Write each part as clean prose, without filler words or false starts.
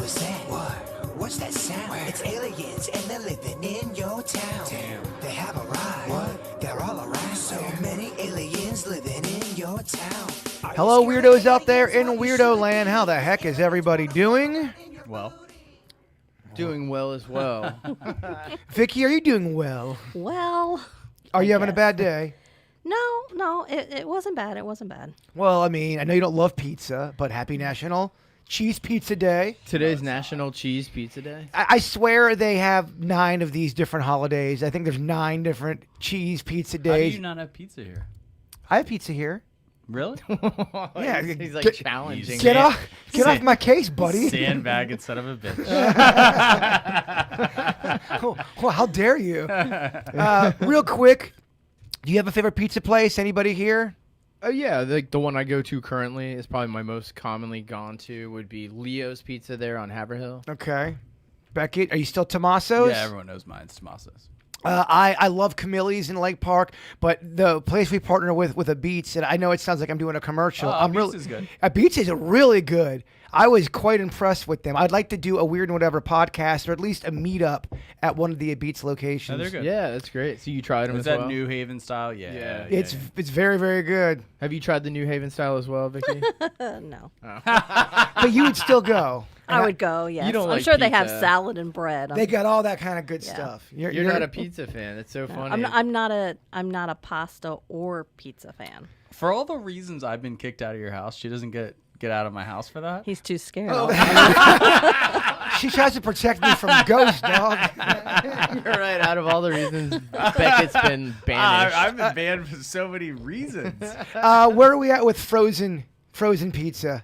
was that? What? What's that sound? Where? It's aliens and they're living in your town. Damn. They have arrived. What? They're all around. So many aliens living in your town. Hello, weirdos out there in Weirdo Land. How the heck is everybody doing? Well. Doing well as well. Vickie, are you doing well? Well. Are you having a bad day? No, it wasn't bad. It wasn't bad. Well, I mean, I know you don't love pizza, but happy National Cheese Pizza Day. Today's National Cheese Pizza Day. I swear they have 9 of these different holidays. I think there's 9 different cheese pizza days. How do you not have pizza here? I have pizza here. Really? Yeah, he's like challenging. Get off my case, buddy. Sandbag instead of a bitch. Well, how dare you? Real quick, do you have a favorite pizza place? Anybody here? Yeah, like the one I go to currently is probably my most commonly gone to would be Leo's Pizza there on Haverhill. Okay. Beckett, are you still Tommaso's? Yeah, everyone knows mine's Tommaso's. I love Camille's in Lake Park, but the place we partner with a Beats, and I know it sounds like I'm doing a commercial. Beats is good. Beats is really good. I was quite impressed with them. I'd like to do a Weird and Whatever podcast, or at least a meetup at one of the Beats locations. No, they're good. Yeah, that's great. So you tried them Is as that well? New Haven style? Yeah. It's very, very good. Have you tried the New Haven style as well, Vickie? No. But you would still go. I would go, yes. You don't I'm like sure they have pizza. salad and bread. They got all that kind of good Yeah. stuff. You're not a pizza fan. That's so funny. I'm not a pasta or pizza fan. For all the reasons I've been kicked out of your house, she doesn't get out of my house for that. He's too scared. She tries to protect me from ghosts, dog. You're right. Out of all the reasons, Beckett's been banished. I've been banned for so many reasons. Where are we at with frozen pizza?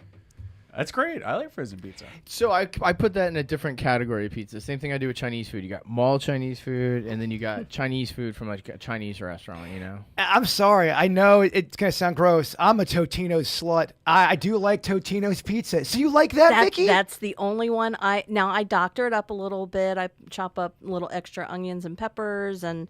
That's great. I like frozen pizza. So I put that in a different category of pizza. Same thing I do with Chinese food. You got mall Chinese food, and then you got Chinese food from like a Chinese restaurant, you know? I'm sorry. I know it's going to sound gross. I'm a Totino's slut. I do like Totino's pizza. So you like that, Vickie? That's the only one. I doctor it up a little bit. I chop up little extra onions and peppers and,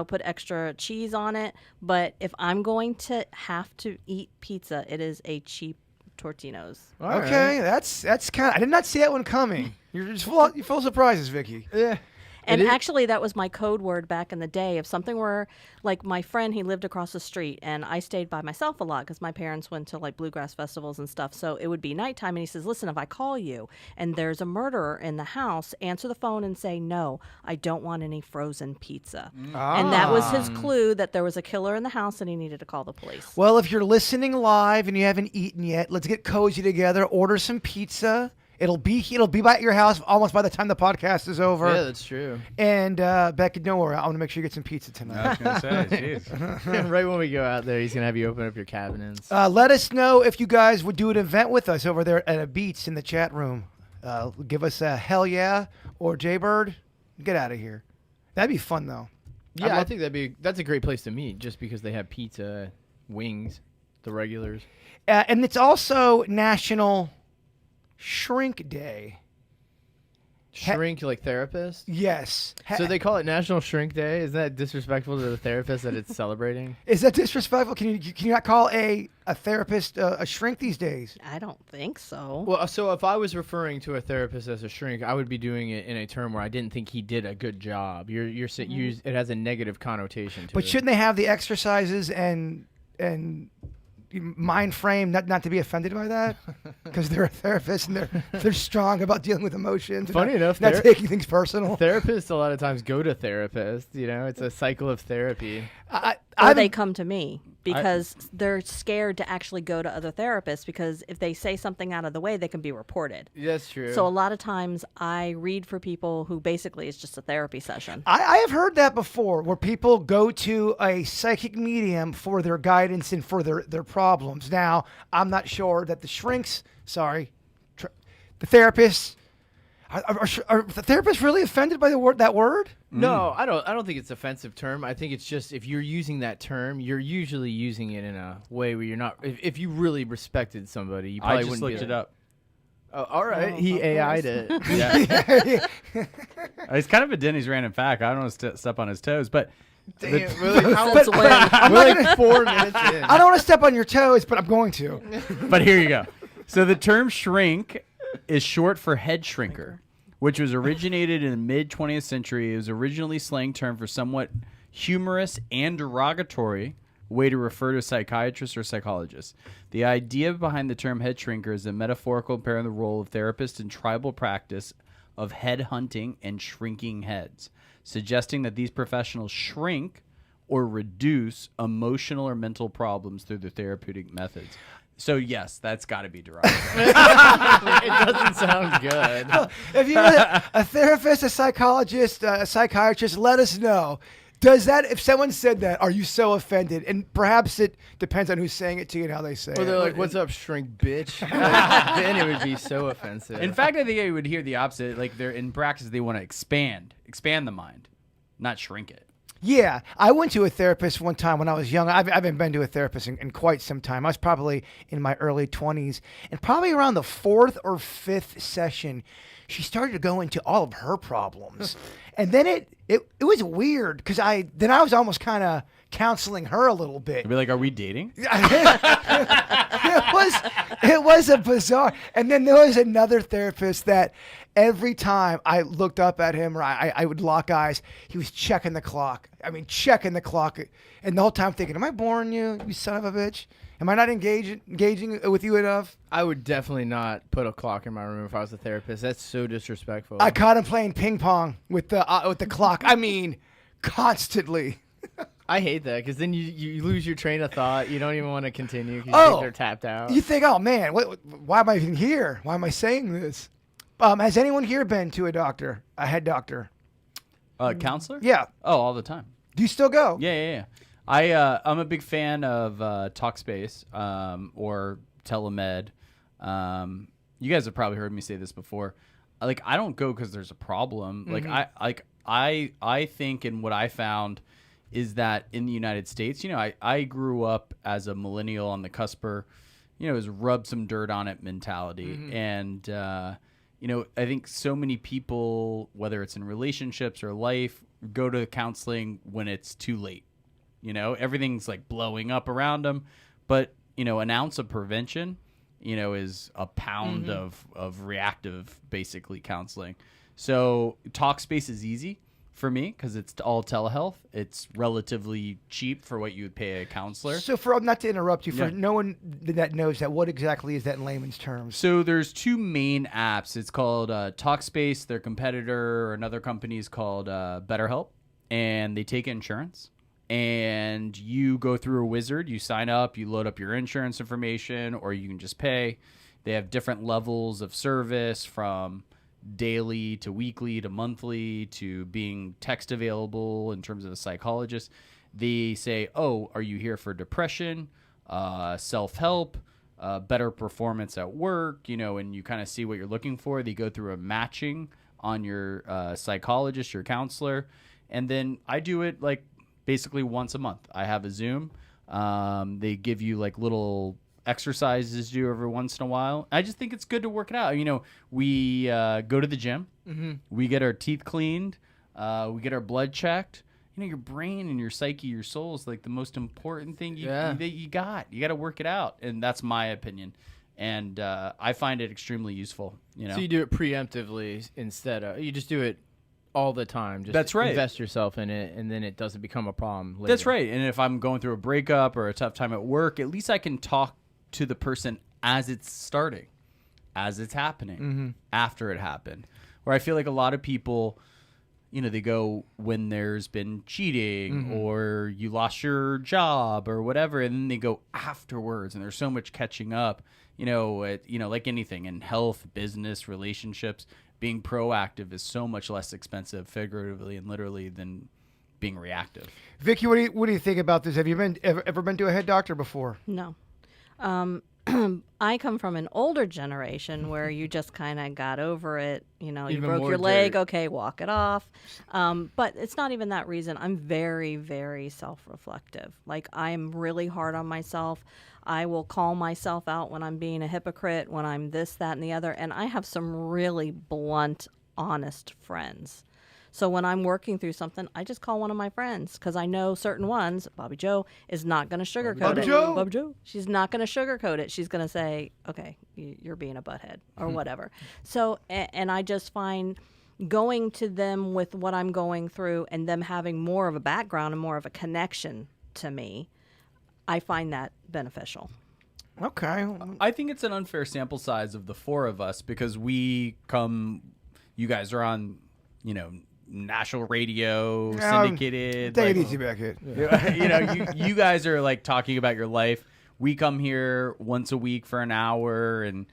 put extra cheese on it. But if I'm going to have to eat pizza, it is a cheap Tortino's. Okay, that's kind of. I did not see that one coming. You're just full of surprises, Vickie. Yeah. And actually, that was my code word back in the day. If something were, like my friend, he lived across the street, and I stayed by myself a lot because my parents went to like bluegrass festivals and stuff. So it would be nighttime, and he says, listen, if I call you and there's a murderer in the house, answer the phone and say, no, I don't want any frozen pizza. And that was his clue that there was a killer in the house and he needed to call the police. Well, if you're listening live and you haven't eaten yet, let's get cozy together. Order some pizza. It'll be by your house almost by the time the podcast is over. Yeah, that's true. And Beckett, don't worry. I want to make sure you get some pizza tonight. I was going to say, jeez. Right when we go out there, he's going to have you open up your cabinets. Let us know if you guys would do an event with us over there at a Beats in the chat room. Give us a hell yeah or Jbird. Get out of here. That'd be fun, though. Yeah, I think that's a great place to meet just because they have pizza, wings, the regulars. And it's also National Shrink Day. Shrink like therapist? Yes. So they call it National Shrink Day? Isn't that disrespectful to the therapist that it's celebrating? Is that disrespectful? Can you not call a therapist a shrink these days? I don't think so. Well, so if I was referring to a therapist as a shrink, I would be doing it in a term where I didn't think he did a good job. It has a negative connotation to it. But shouldn't they have the exercises and mind frame not to be offended by that? Because they're a therapist and they're strong about dealing with emotions. Funny enough, not taking things personal. Therapists a lot of times go to therapists. It's a cycle of therapy. Or they come to me because they're scared to actually go to other therapists because if they say something out of the way, they can be reported. That's true. So a lot of times I read for people who basically it's just a therapy session. I have heard that before where people go to a psychic medium for their guidance and for their problems. Now, I'm not sure that the therapists, are the therapists really offended by that word? No, I don't think it's an offensive term. I think it's just if you're using that term, you're usually using it in a way where you're not. If you really respected somebody, you probably wouldn't. I just looked it up. Oh, all right. He AI'd it. Yeah. It's kind of a Denny's random fact. I don't want to step on his toes, but Damn, really? Since when? We're like 4 minutes in. I don't want to step on your toes, but I'm going to. But here you go. So the term shrink is short for head shrinker, which was originated in the mid-20th century. It was originally a slang term for somewhat humorous and derogatory way to refer to a psychiatrist or psychologist. The idea behind the term head shrinker is a metaphorical comparing the role of therapists in tribal practice of head hunting and shrinking heads, suggesting that these professionals shrink or reduce emotional or mental problems through their therapeutic methods. So yes, that's got to be derogatory. It doesn't sound good. If you're a therapist, a psychologist, a psychiatrist, let us know. Does that, if someone said that, are you so offended? And perhaps it depends on who's saying it to you and how they say Or it. they're like, "What's up, shrink bitch?" Then it would be so offensive. In fact, I think I would hear the opposite. Like they're in practice, they want to expand the mind, not shrink it. Yeah, I went to a therapist one time when I was young. I haven't been to a therapist in quite some time. I was probably in my early 20s. And probably around the 4th or 5th session, she started to go into all of her problems. And then it was weird because I was almost kind of counseling her a little bit. I'd be like, "Are we dating?" It was a bizarre. And then there was another therapist that every time I looked up at him or I would lock eyes, he was checking the clock. I mean, checking the clock. And the whole time thinking, am I boring you, you son of a bitch? Am I not engaging with you enough? I would definitely not put a clock in my room if I was a therapist. That's so disrespectful. I caught him playing ping pong with the clock. I mean, constantly. I hate that because then you lose your train of thought. You don't even want to continue because you think they're tapped out. You think, oh man, why am I even here? Why am I saying this? Has anyone here been to a head doctor? Counselor? Yeah. Oh, all the time. Do you still go? Yeah. I'm a big fan of Talkspace or Telemed. You guys have probably heard me say this before. Like, I don't go because there's a problem. Like, I think, and what I found is that in the United States, I grew up as a millennial on the cusper, it was rub some dirt on it mentality. And, I think so many people, whether it's in relationships or life, go to counseling when it's too late. Everything's like blowing up around them. But, an ounce of prevention, is a pound of reactive, basically, counseling. So Talkspace is easy for me because it's all telehealth. It's relatively cheap for what you would pay a counselor. So not to interrupt you, for no one that knows that, what exactly is that in layman's terms? So there's two main apps. It's called Talkspace. Their competitor or another company is called BetterHelp, and they take insurance. And you go through a wizard. You sign up. You load up your insurance information, or you can just pay. They have different levels of service from daily to weekly to monthly to being text available in terms of a psychologist. They say, oh, are you here for depression, self-help, better performance at work, and you kind of see what you're looking for. They go through a matching on your psychologist, your counselor. And then I do it like basically once a month. I have a Zoom. They give you like little exercises to do every once in a while. I just think it's good to work it out. We go to the gym. We get our teeth cleaned. We get our blood checked. Your brain and your psyche, your soul is like the most important thing that you got. You got to work it out, and that's my opinion. And I find it extremely useful. So you do it preemptively instead of you just do it all the time. Just That's right. Invest yourself in it, and then it doesn't become a problem later. That's right. And if I'm going through a breakup or a tough time at work, at least I can talk to the person as it's starting, as it's happening, after it happened. Where I feel like a lot of people, they go when there's been cheating or you lost your job or whatever, and then they go afterwards, and there's so much catching up. Like anything in health, business, relationships, being proactive is so much less expensive, figuratively and literally, than being reactive. Vickie, what do you think about this? Have you ever been to a head doctor before? No. I come from an older generation where you just kind of got over it. You Even broke more your leg. dirt. Okay, walk it off. But it's not even that reason. I'm very, very self-reflective. Like, I'm really hard on myself. I will call myself out when I'm being a hypocrite, when I'm this, that, and the other. And I have some really blunt, honest friends. So when I'm working through something, I just call one of my friends because I know certain ones, Bobby Joe, is not going to sugarcoat Bobby it. Joe? Bobby Joe. She's not going to sugarcoat it. She's going to say, okay, you're being a butthead or whatever. So, and I just find going to them with what I'm going through and them having more of a background and more of a connection to me, I find that beneficial. Okay. I think it's an unfair sample size of the four of us because you guys are on, national radio, syndicated. Take it easy, Beckett. You guys are like talking about your life. We come here once a week for an hour and,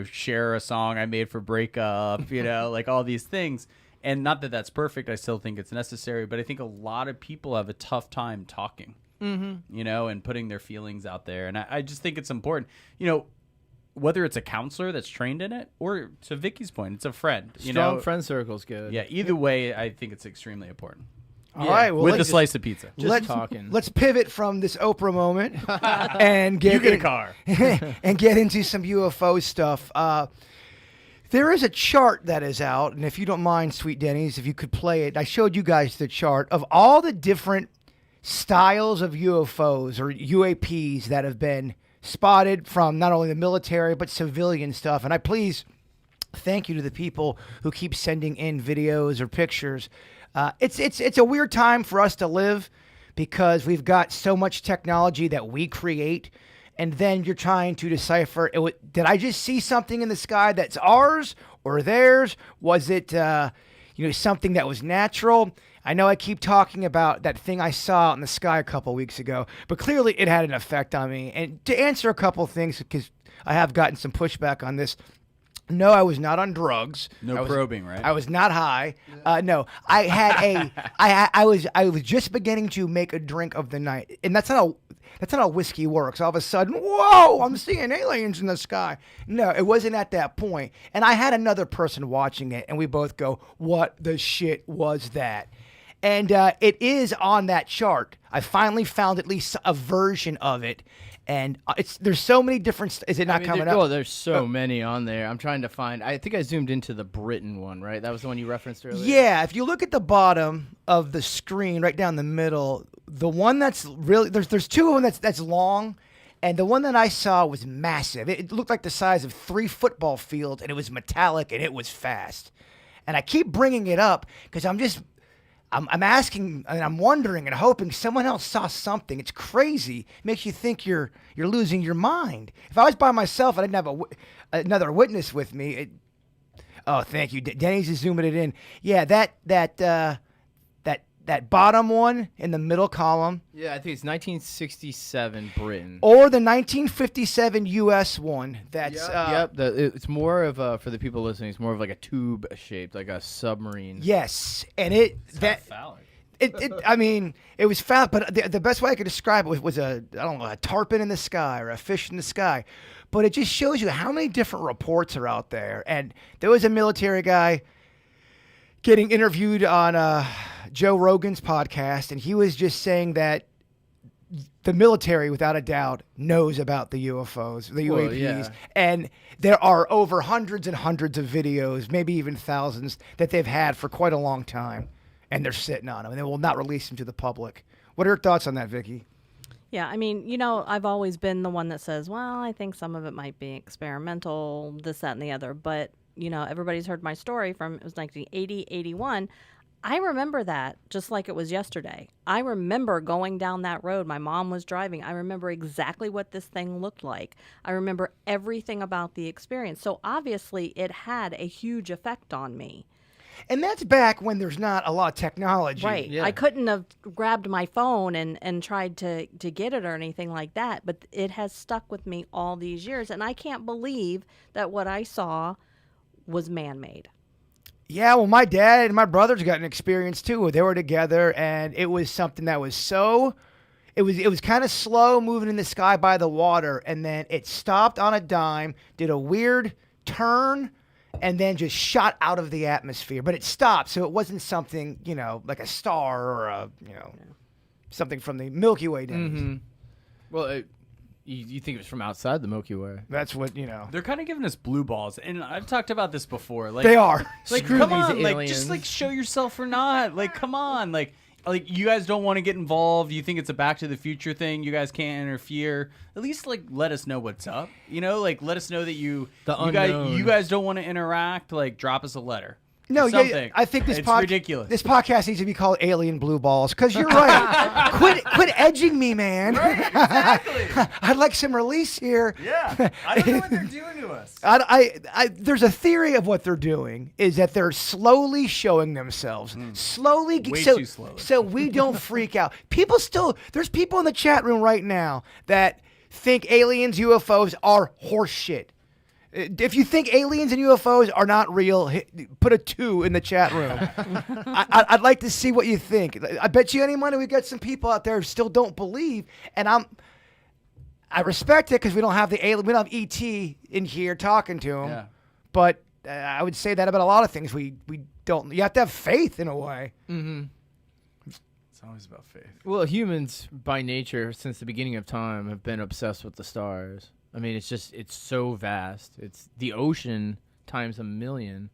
share a song I made for breakup, like all these things. And not that that's perfect. I still think it's necessary. But I think a lot of people have a tough time talking, and putting their feelings out there. And I just think it's important, whether it's a counselor that's trained in it or, to Vickie's point, it's a friend. Strong friend circle's good. Yeah, either way, I think it's extremely important. All right. Well, with a slice of pizza. Just talking. Let's pivot from this Oprah moment and You get a car. and get into some UFO stuff. There is a chart that is out, and if you don't mind, Sweet Dennys, if you could play it. I showed you guys the chart of all the different styles of UFOs or UAPs that have been spotted from not only the military but civilian stuff. And I please thank you to the people who keep sending in videos or pictures. It's a weird time for us to live because we've got so much technology that we create, and then you're trying to decipher, did I just see something in the sky that's ours or theirs? Was it something that was natural? I know I keep talking about that thing I saw in the sky a couple weeks ago, but clearly it had an effect on me. And to answer a couple things, because I have gotten some pushback on this, no, I was not on drugs. Probing, right? I was not high. No, I had I was just beginning to make a drink of the night, and that's not how whiskey works. All of a sudden, whoa, I'm seeing aliens in the sky. No, it wasn't at that point. And I had another person watching it, and we both go, "What the shit was that?" And it is on that chart. I finally found at least a version of it. And there's so many different. Is it not coming up? Oh, there's so many on there. I'm trying to find. I think I zoomed into the Britain one, right? That was the one you referenced earlier. Yeah, if you look at the bottom of the screen, right down the middle, the one that's really there's two of them that's long, and the one that I saw was massive. It looked like the size of 3 football fields, and it was metallic and it was fast. And I keep bringing it up because I'm asking and I'm wondering and hoping someone else saw something. It's crazy. It makes you think you're losing your mind. If I was by myself and I didn't have another witness with me, oh, thank you. Denny's is zooming it in. Yeah, that bottom one in the middle column. Yeah, I think it's 1967 Britain. Or the 1957 U.S. one. That's it's more of for the people listening. It's more of like a tube shaped, like a submarine. yes, and Phallic. I mean, it was foul, but the best way I could describe it was a tarpon in the sky or a fish in the sky. But it just shows you how many different reports are out there. And there was a military guy getting interviewed on Joe Rogan's podcast, and he was just saying that the military, without a doubt, knows about the UFOs, the UAPs, yeah. and there are over hundreds and hundreds of videos, maybe even thousands, that they've had for quite a long time, and they're sitting on them, and they will not release them to the public. What are your thoughts on that, Vickie? Yeah, I mean, I've always been the one that says, well, I think some of it might be experimental, this, that, and the other, but everybody's heard my story from, it was 1980, 81. I remember that just like it was yesterday. I remember going down that road. My mom was driving. I remember exactly what this thing looked like. I remember everything about the experience. So obviously it had a huge effect on me. And that's back when there's not a lot of technology. Right. Yeah. I couldn't have grabbed my phone and tried to get it or anything like that, but it has stuck with me all these years. And I can't believe that what I saw was man-made. Yeah, well, my dad and my brothers got an experience too. They were together, and it was something that was it was kind of slow moving in the sky by the water, and then it stopped on a dime, did a weird turn, and then just shot out of the atmosphere. But it stopped, so it wasn't something, like a star or something from the Milky Way days. Mm-hmm. Well, You think it's from outside the Milky Way. That's what, you know. They're kind of giving us blue balls, and I've talked about this before. Like They are. Like, Screw come these on, like aliens. just like show yourself or not. Like, come on, like you guys don't want to get involved. You think it's a Back to the Future thing. You guys can't interfere. At least like let us know what's up. You know, like let us know that you guys don't want to interact. Like drop us a letter. No, Something. yeah, I think this it's ridiculous. This podcast needs to be called Alien Blue Balls because you're right. quit edging me, man. Right, exactly. I'd like some release here. Yeah, I don't know what they're doing to us. There's a theory of what they're doing is that they're slowly showing themselves, slowly, Way so, too slowly. so we don't freak out. There's people in the chat room right now that think aliens, UFOs are horse shit. If you think aliens and UFOs are not real, put a 2 in the chat room. I'd like to see what you think. I bet you any money we got some people out there who still don't believe, and I respect it because we don't have we don't have ET in here talking to him. Yeah. But I would say that about a lot of things. We don't. You have to have faith in a way. Mm-hmm. It's always about faith. Well, humans by nature, since the beginning of time, have been obsessed with the stars. I mean, it's so vast. It's the ocean times 1,000,000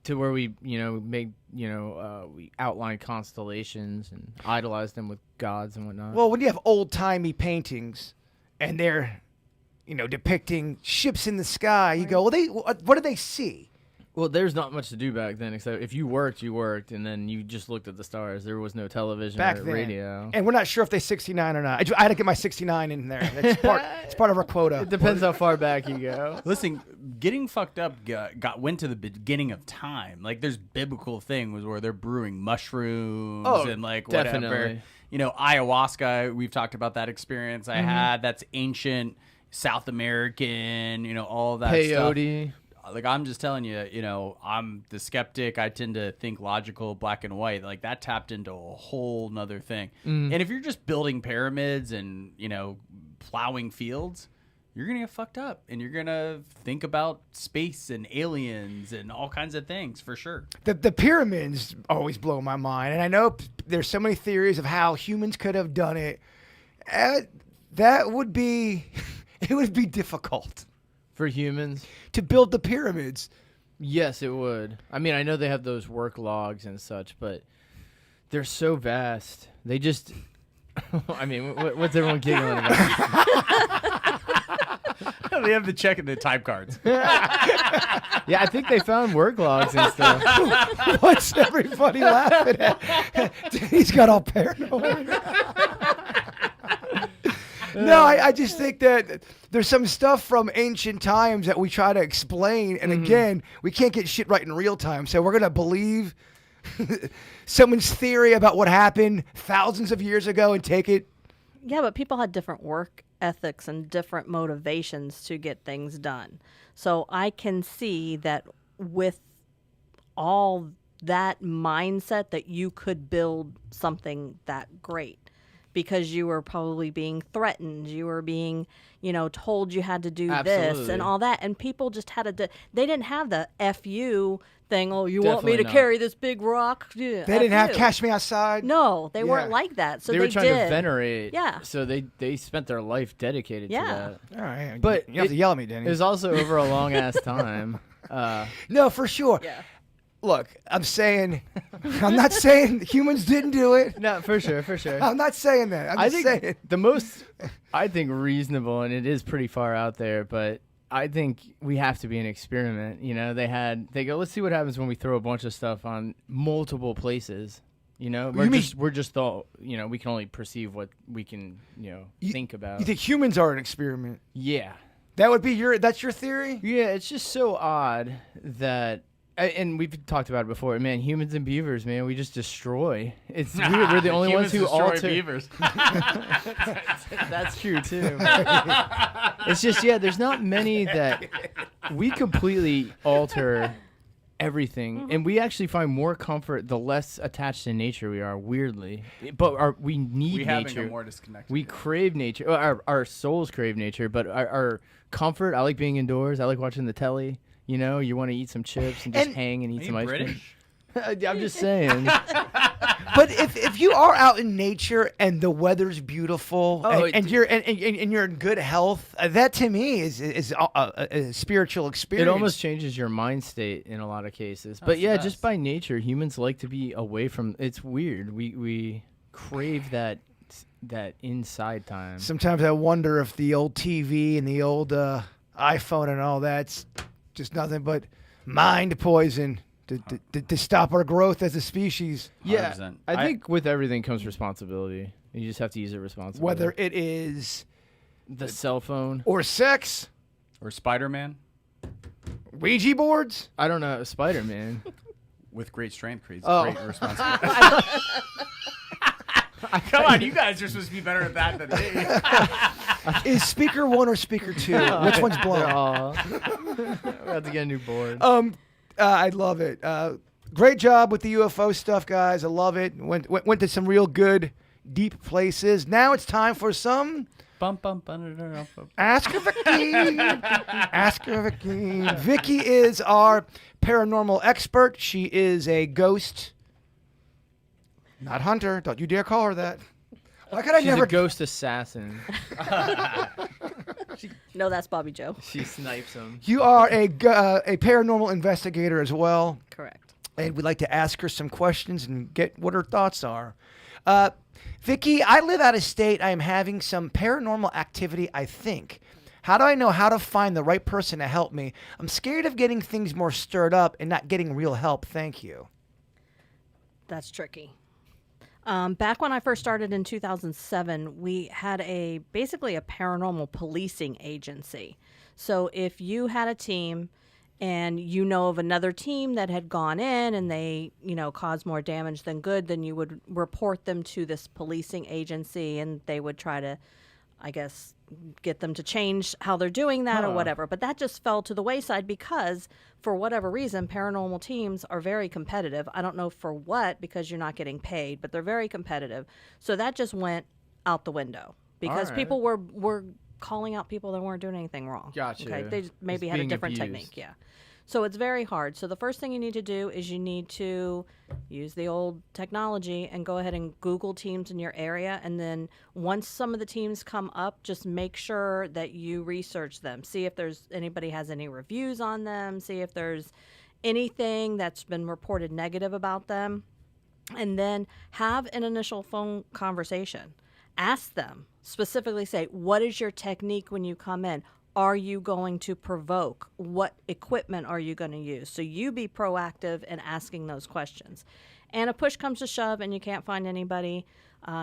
to where we, we outline constellations and idolize them with gods and whatnot. Well, when you have old-timey paintings and they're, depicting ships in the sky, you go, well, what do they see? Well, there's not much to do back then, except if you worked, and then you just looked at the stars. There was no television Back or then. radio. And we're not sure if they're 69 or not. I had to get my 69 in there. It's part of our quota. It depends how far back you go. Listen, getting fucked up went to the beginning of time. Like, there's biblical things where they're brewing mushrooms and like definitely. whatever. Ayahuasca. We've talked about that experience I had. That's ancient South American. All that stuff. Peyote. Like, I'm just telling you, I'm the skeptic. I tend to think logical, black and white. Like, that tapped into a whole nother thing. And if you're just building pyramids and, plowing fields, you're going to get fucked up. And you're going to think about space and aliens and all kinds of things, for sure. The pyramids always blow my mind. And I know there's so many theories of how humans could have done it. That would be... it would be difficult. For humans? To build the pyramids. Yes, it would. I mean, I know they have those work logs and such, but they're so vast. They just... I mean, what's everyone giggling about? They have to check in the time cards. Yeah, I think they found work logs and stuff. What's everybody laughing at? He's got all paranoid. No, I just think that there's some stuff from ancient times that we try to explain, and again, we can't get shit right in real time, so we're going to believe someone's theory about what happened thousands of years ago and take it. Yeah, but people had different work ethics and different motivations to get things done. So I can see that with all that mindset that you could build something that great. Because you were probably being threatened, you were being, told you had to do this and all that, and people just had they didn't have the FU thing. Oh, you want me to carry this big rock? Yeah, They didn't have Cash Me Outside. No, they weren't like that. So they were trying to venerate. Yeah. So they spent their life dedicated to that. All right, But you have to yell at me, Denny. It was also over a long ass time. No, for sure. Yeah. Look, I'm not saying humans didn't do it. No, for sure. I'm not saying that. I'm just saying. The most, reasonable, and it is pretty far out there, but I think we have to be an experiment. They go, let's see what happens when we throw a bunch of stuff on multiple places. We're just thought, we can only perceive what we can, think about. You think humans are an experiment? Yeah. That would be that's your theory? Yeah, it's just so odd that... And we've talked about it before, man. Humans and beavers, man, we just destroy. It's weird. We're the only ones who alter beavers. That's true too. It's just there's not many that we completely alter everything, and we actually find more comfort the less attached to nature we are. Weirdly, but we need nature. More disconnected. We crave nature. Our souls crave nature, but our comfort. I like being indoors. I like watching the telly. You want to eat some chips and just hang and eat some ice cream. British? I'm just saying. But if you are out in nature and the weather's beautiful and you're in good health, that to me is a spiritual experience. It almost changes your mind state in a lot of cases. But yeah, just by nature, humans like to be away from. It's weird. We crave that inside time. Sometimes I wonder if the old TV and the old iPhone and all that's just nothing but mind poison to stop our growth as a species. Yeah, 100%. I think with everything comes responsibility. You just have to use it responsibly. Whether it is the cell phone or sex Or Spider-Man Ouija boards. I don't know, Spider-Man. with great strength creates Oh. great responsibility. Come on, you guys are supposed to be better at that than me. Is speaker 1 or speaker 2? Which one's blown? We have to get a new board. I love it. Great job with the UFO stuff, guys. I love it. Went to some real good, deep places. Now it's time for some Ask Her Vickie. Ask Her Vickie. Vickie is our paranormal expert. She is a ghost, not hunter. Don't you dare call her that. Why could I She's never? a ghost assassin. No, that's Bobby Joe. She snipes him. You are a paranormal investigator as well. Correct. And we'd like to ask her some questions and get what her thoughts are. Vickie, I live out of state. I am having some paranormal activity, I think. How do I know how to find the right person to help me? I'm scared of getting things more stirred up and not getting real help. Thank you. That's tricky. Back when I first started in 2007, we had basically a paranormal policing agency. So if you had a team and you know of another team that had gone in and they, caused more damage than good, then you would report them to this policing agency and they would try to, I guess, get them to change how they're doing that or whatever. But that just fell to the wayside because for whatever reason, paranormal teams are very competitive. I don't know for what, because you're not getting paid, but they're very competitive. So that just went out the window because people were calling out people that weren't doing anything wrong. Gotcha. Okay, they just maybe It's had a being different abused. technique. Yeah. So it's very hard. So the first thing you need to do is you need to use the old technology and go ahead and Google teams in your area. And then once some of the teams come up, just make sure that you research them. See if anybody has any reviews on them. See if there's anything that's been reported negative about them. And then have an initial phone conversation. Ask them, specifically say, what is your technique when you come in? Are you going to provoke? What equipment are you going to use? So you be proactive in asking those questions. And if push comes to shove and you can't find anybody,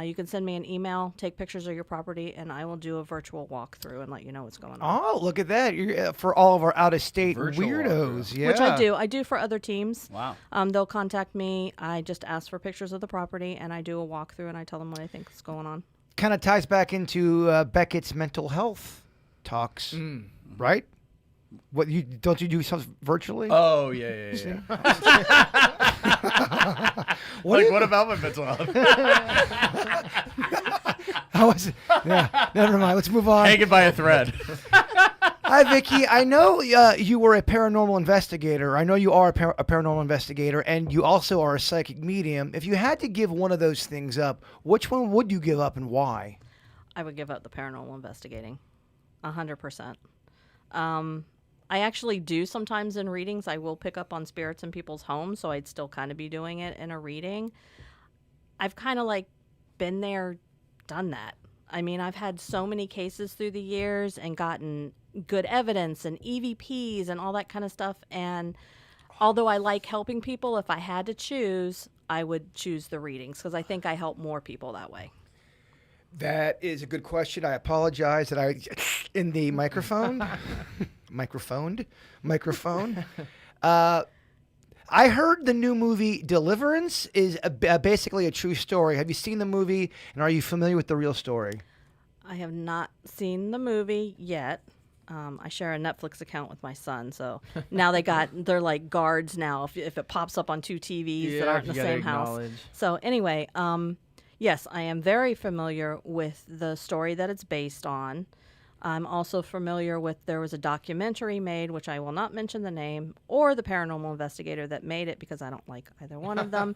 you can send me an email, take pictures of your property, and I will do a virtual walkthrough and let you know what's going on. Oh, look at that. You're, for all of our out-of-state Virtual weirdos. walkthrough. Yeah. Which I do. I do for other teams. Wow. They'll contact me. I just ask for pictures of the property, and I do a walkthrough, and I tell them what I think is going on. Kind of ties back into Beckett's mental health talks, right? Don't you do stuff virtually? Oh, yeah. What about my mental health? How was it? Yeah, never mind. Let's move on. Hanging by a thread. Hi, Vickie. I know you were a paranormal investigator. I know you are a paranormal investigator, and you also are a psychic medium. If you had to give one of those things up, which one would you give up and why? I would give up the paranormal investigating, 100%. I actually do sometimes in readings. I will pick up on spirits in people's homes, so I'd still kind of be doing it in a reading. I've kind of been there, done that. I mean, I've had so many cases through the years and gotten good evidence and EVPs and all that kind of stuff. And although I like helping people, if I had to choose, I would choose the readings because I think I help more people that way. That is a good question. I apologize that I in the microphone. Microphone. I heard the new movie Deliverance is basically a true story. Have you seen the movie, and are you familiar with the real story? I have not seen the movie yet. I share a Netflix account with my son, so now they're like guards now. If it pops up on two TVs that aren't in the same house. So anyway, yes, I am very familiar with the story that it's based on. I'm also familiar with, there was a documentary made, which I will not mention the name, or the paranormal investigator that made it, because I don't like either one of them.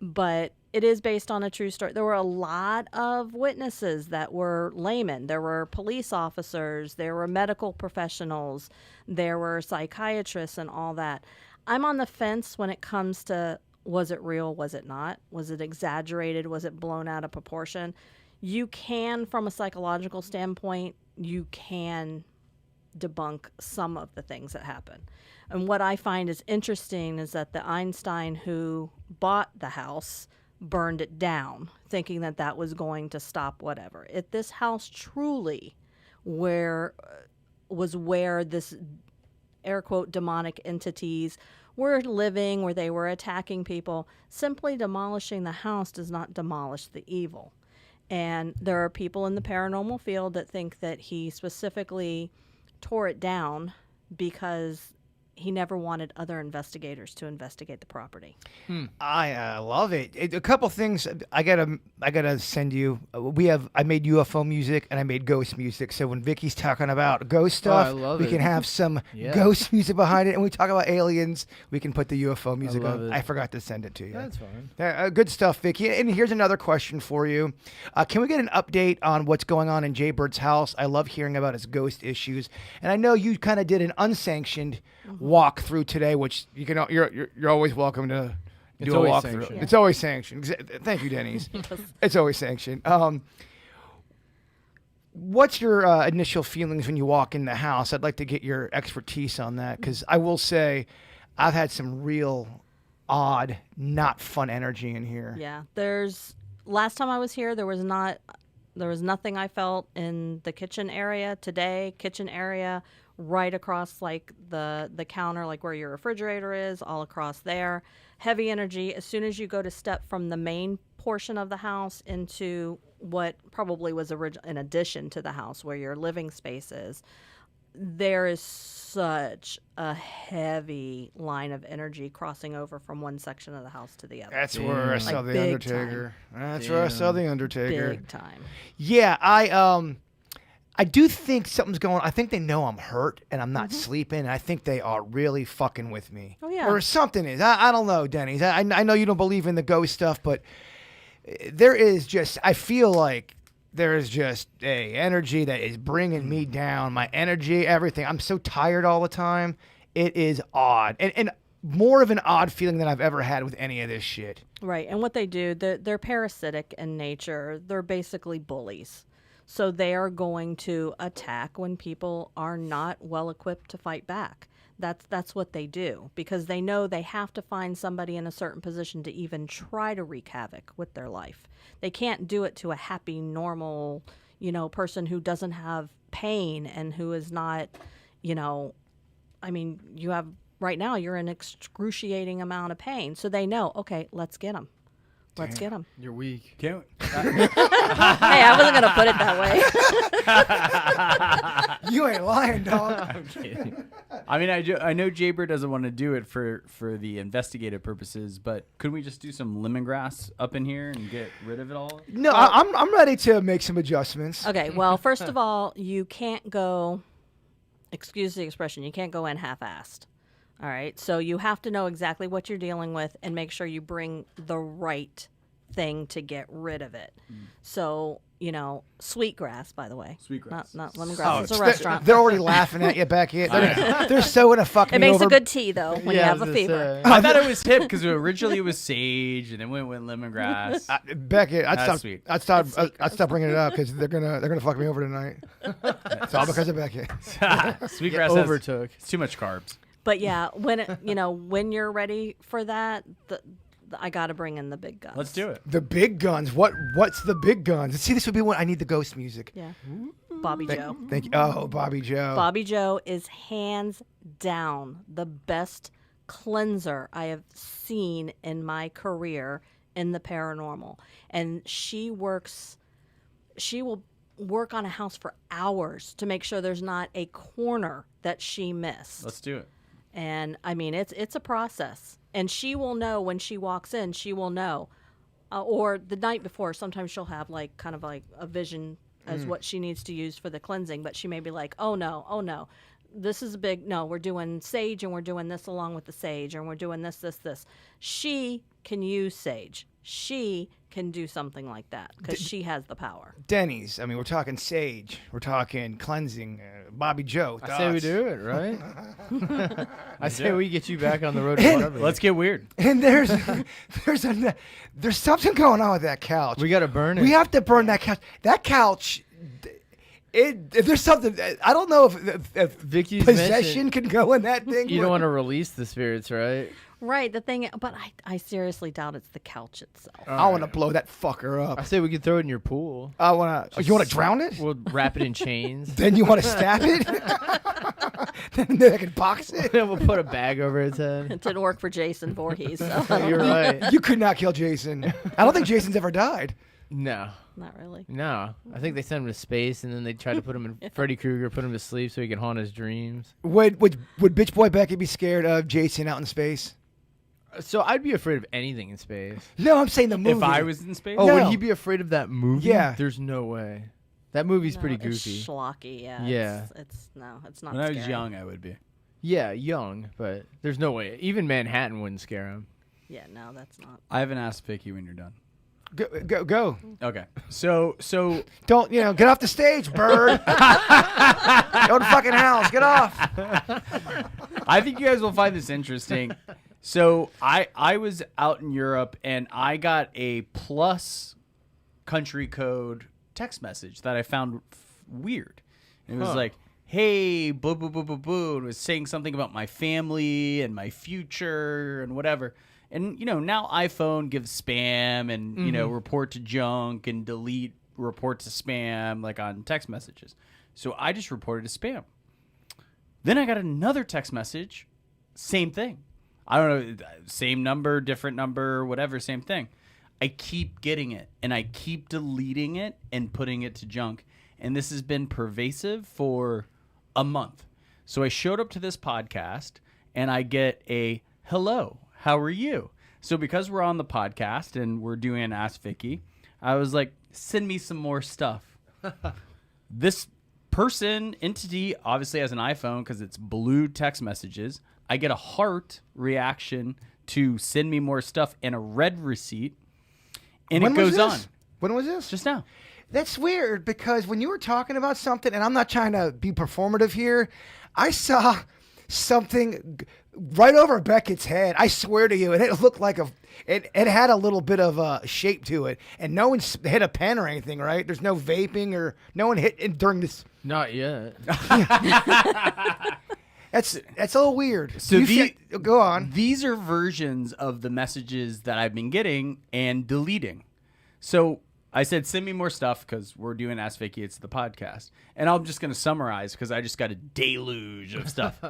But it is based on a true story. There were a lot of witnesses that were laymen. There were police officers. There were medical professionals. There were psychiatrists and all that. I'm on the fence when it comes to, was it real? Was it not? Was it exaggerated? Was it blown out of proportion? You can, from a psychological standpoint, you can debunk some of the things that happen. And what I find is interesting is that the Einstein who bought the house burned it down, thinking that that was going to stop whatever. If this house truly was where this, air quote, demonic entities were living, where they were attacking people, simply demolishing the house does not demolish the evil. And there are people in the paranormal field that think that he specifically tore it down because he never wanted other investigators to investigate the property. I love it. A couple things I gotta send you. I made UFO music and I made ghost music. So when Vickie's talking about ghost stuff, I love we it. can have some Yeah. ghost music behind it. And when we talk about aliens, we can put the UFO music love on. it. I forgot to send it to you. That's fine. Good stuff, Vickie. And here's another question for you. Can we get an update on what's going on in Jbird's house? I love hearing about his ghost issues. And I know you kind of did an unsanctioned walk through today, which you're always welcome to It's do a always walkthrough. sanctioned. It's always sanctioned. Thank you, Dennys. It's always sanctioned. What's your initial feelings when you walk in the house? I'd like to get your expertise on that, because I will say I've had some real odd, not fun energy in here. Yeah, last time I was here, there was nothing I felt in the kitchen area. Today, kitchen area, right across like the counter, like where your refrigerator is, all across there. Heavy energy. As soon as you go to step from the main portion of the house into what probably was in addition to the house, where your living space is, there is such a heavy line of energy crossing over from one section of the house to the other. That's where I saw Like the big Undertaker. That's where I saw the Undertaker. Big time. Yeah, I do think something's going on. I think they know I'm hurt and I'm not sleeping. And I think they are really fucking with me. Oh, yeah. Or something is. I don't know, Dennys. I know you don't believe in the ghost stuff, but there is just, I feel like there is just a energy that is bringing me down. My energy, everything. I'm so tired all the time. It is odd. And more of an odd feeling than I've ever had with any of this shit. Right. And what they do, they're parasitic in nature. They're basically bullies. So they are going to attack when people are not well equipped to fight back. That's what they do, because they know they have to find somebody in a certain position to even try to wreak havoc with their life. They can't do it to a happy, normal, person who doesn't have pain and who is not, right now you're in excruciating amount of pain. So they know, okay, let's get them. Let's get them. You're weak. Can't, Hey, I wasn't going to put it that way. You ain't lying, dog. I'm kidding. I mean, I know Jbird doesn't want to do it for the investigative purposes, but could we just do some lemongrass up in here and get rid of it all? No, I'm ready to make some adjustments. Okay, well, first of all, you can't go, excuse the expression, you can't go in half-assed. All right, so you have to know exactly what you're dealing with and make sure you bring the right thing to get rid of it. So, sweetgrass, by the way. Sweetgrass. Not lemongrass. It's a They're- restaurant. They're already laughing at you, Beckett. They're so gonna fuck It me makes over. a good tea, though, when you Yeah, I have was a gonna fever. say. I thought it was hip because originally it was sage, and then we went lemongrass. Beckett, I'd That's stop. sweet. I'd stop bringing it up because they're gonna fuck me over tonight. It's all because of Beckett. Sweetgrass Overtook. it's too much carbs. But yeah, when you're ready for that, I got to bring in the big guns. Let's do it. The big guns. What's the big guns? See, this would be one. I need the ghost music. Yeah. Bobby Joe. Thank you. Oh, Bobby Joe. Bobby Joe is hands down the best cleanser I have seen in my career in the paranormal. And she will work on a house for hours to make sure there's not a corner that she missed. Let's do it. And I mean, it's a process. And she will know when she walks in, she will know. Or the night before, sometimes she'll have kind of a vision as what she needs to use for the cleansing, but she may be like, oh no, this is a big, no, we're doing sage and we're doing this along with the sage and we're doing this. She can use sage. She can do something like that because she has the power. Dennys. I mean, we're talking sage. We're talking cleansing. Bobby Joe. I say we do it, right? I say we get you back on the road. Let's get weird. And there's something going on with that couch. We got to burn it. We have to burn that couch. That couch. If there's something, I don't know if Vickie's possession can go in that thing. You don't want to release the spirits, right? Right. The thing, but I seriously doubt it's the couch itself. I want to blow that fucker up. I say we could throw it in your pool. I want to. You want to drown it? We'll wrap it in chains. Then you want to stab it? Then I can box it. We'll put a bag over its head. It didn't work for Jason Voorhees. So. You're right. You could not kill Jason. I don't think Jason's ever died. No. Not really. No. I think they sent him to space, and then they tried to put him in Freddy Krueger, put him to sleep so he could haunt his dreams. Would bitch boy Beckett be scared of Jason out in space? So I'd be afraid of anything in space. No, I'm saying the movie. If I was in space, Oh, No. would he be afraid of that movie? Yeah. There's no way. That movie's No, pretty it's goofy. schlocky, yeah. Yeah. It's not when I was scary. young, I would be. Yeah, young, but there's no way. Even Manhattan wouldn't scare him. Yeah, no, that's not. I haven't asked Vickie when you're done. Go. Okay. So Don't get off the stage, bird. Go to the fucking house. Get off. I think you guys will find this interesting. So I was out in Europe and I got a plus country code text message that I found weird. And it was like, hey, boo, boo, boo, boo, boo. It was saying something about my family and my future and whatever. And, now iPhone gives spam and, report to junk and delete report to spam, like on text messages. So I just reported to spam. Then I got another text message, same thing. I don't know, same number, different number, whatever, same thing. I keep getting it, and I keep deleting it and putting it to junk. And this has been pervasive for a month. So I showed up to this podcast, and I get a, hello, how are you? So because we're on the podcast and we're doing Ask Vickie, I was like, send me some more stuff. This person, entity, obviously has an iPhone because it's blue text messages. I get a heart reaction to send me more stuff and a red receipt. And When it was goes this? on. When was this? Just now. That's weird because when you were talking about something, and I'm not trying to be performative here, I saw something right over Beckett's head. I swear to you, and it looked like it had a little bit of a shape to it, and no one hit a pen or anything, right? There's no vaping or no one hit it during this. Not yet. That's a little weird. So go on. These are versions of the messages that I've been getting and deleting. So I said, send me more stuff because we're doing Ask Vickie. It's the podcast. And I'm just going to summarize because I just got a deluge of stuff.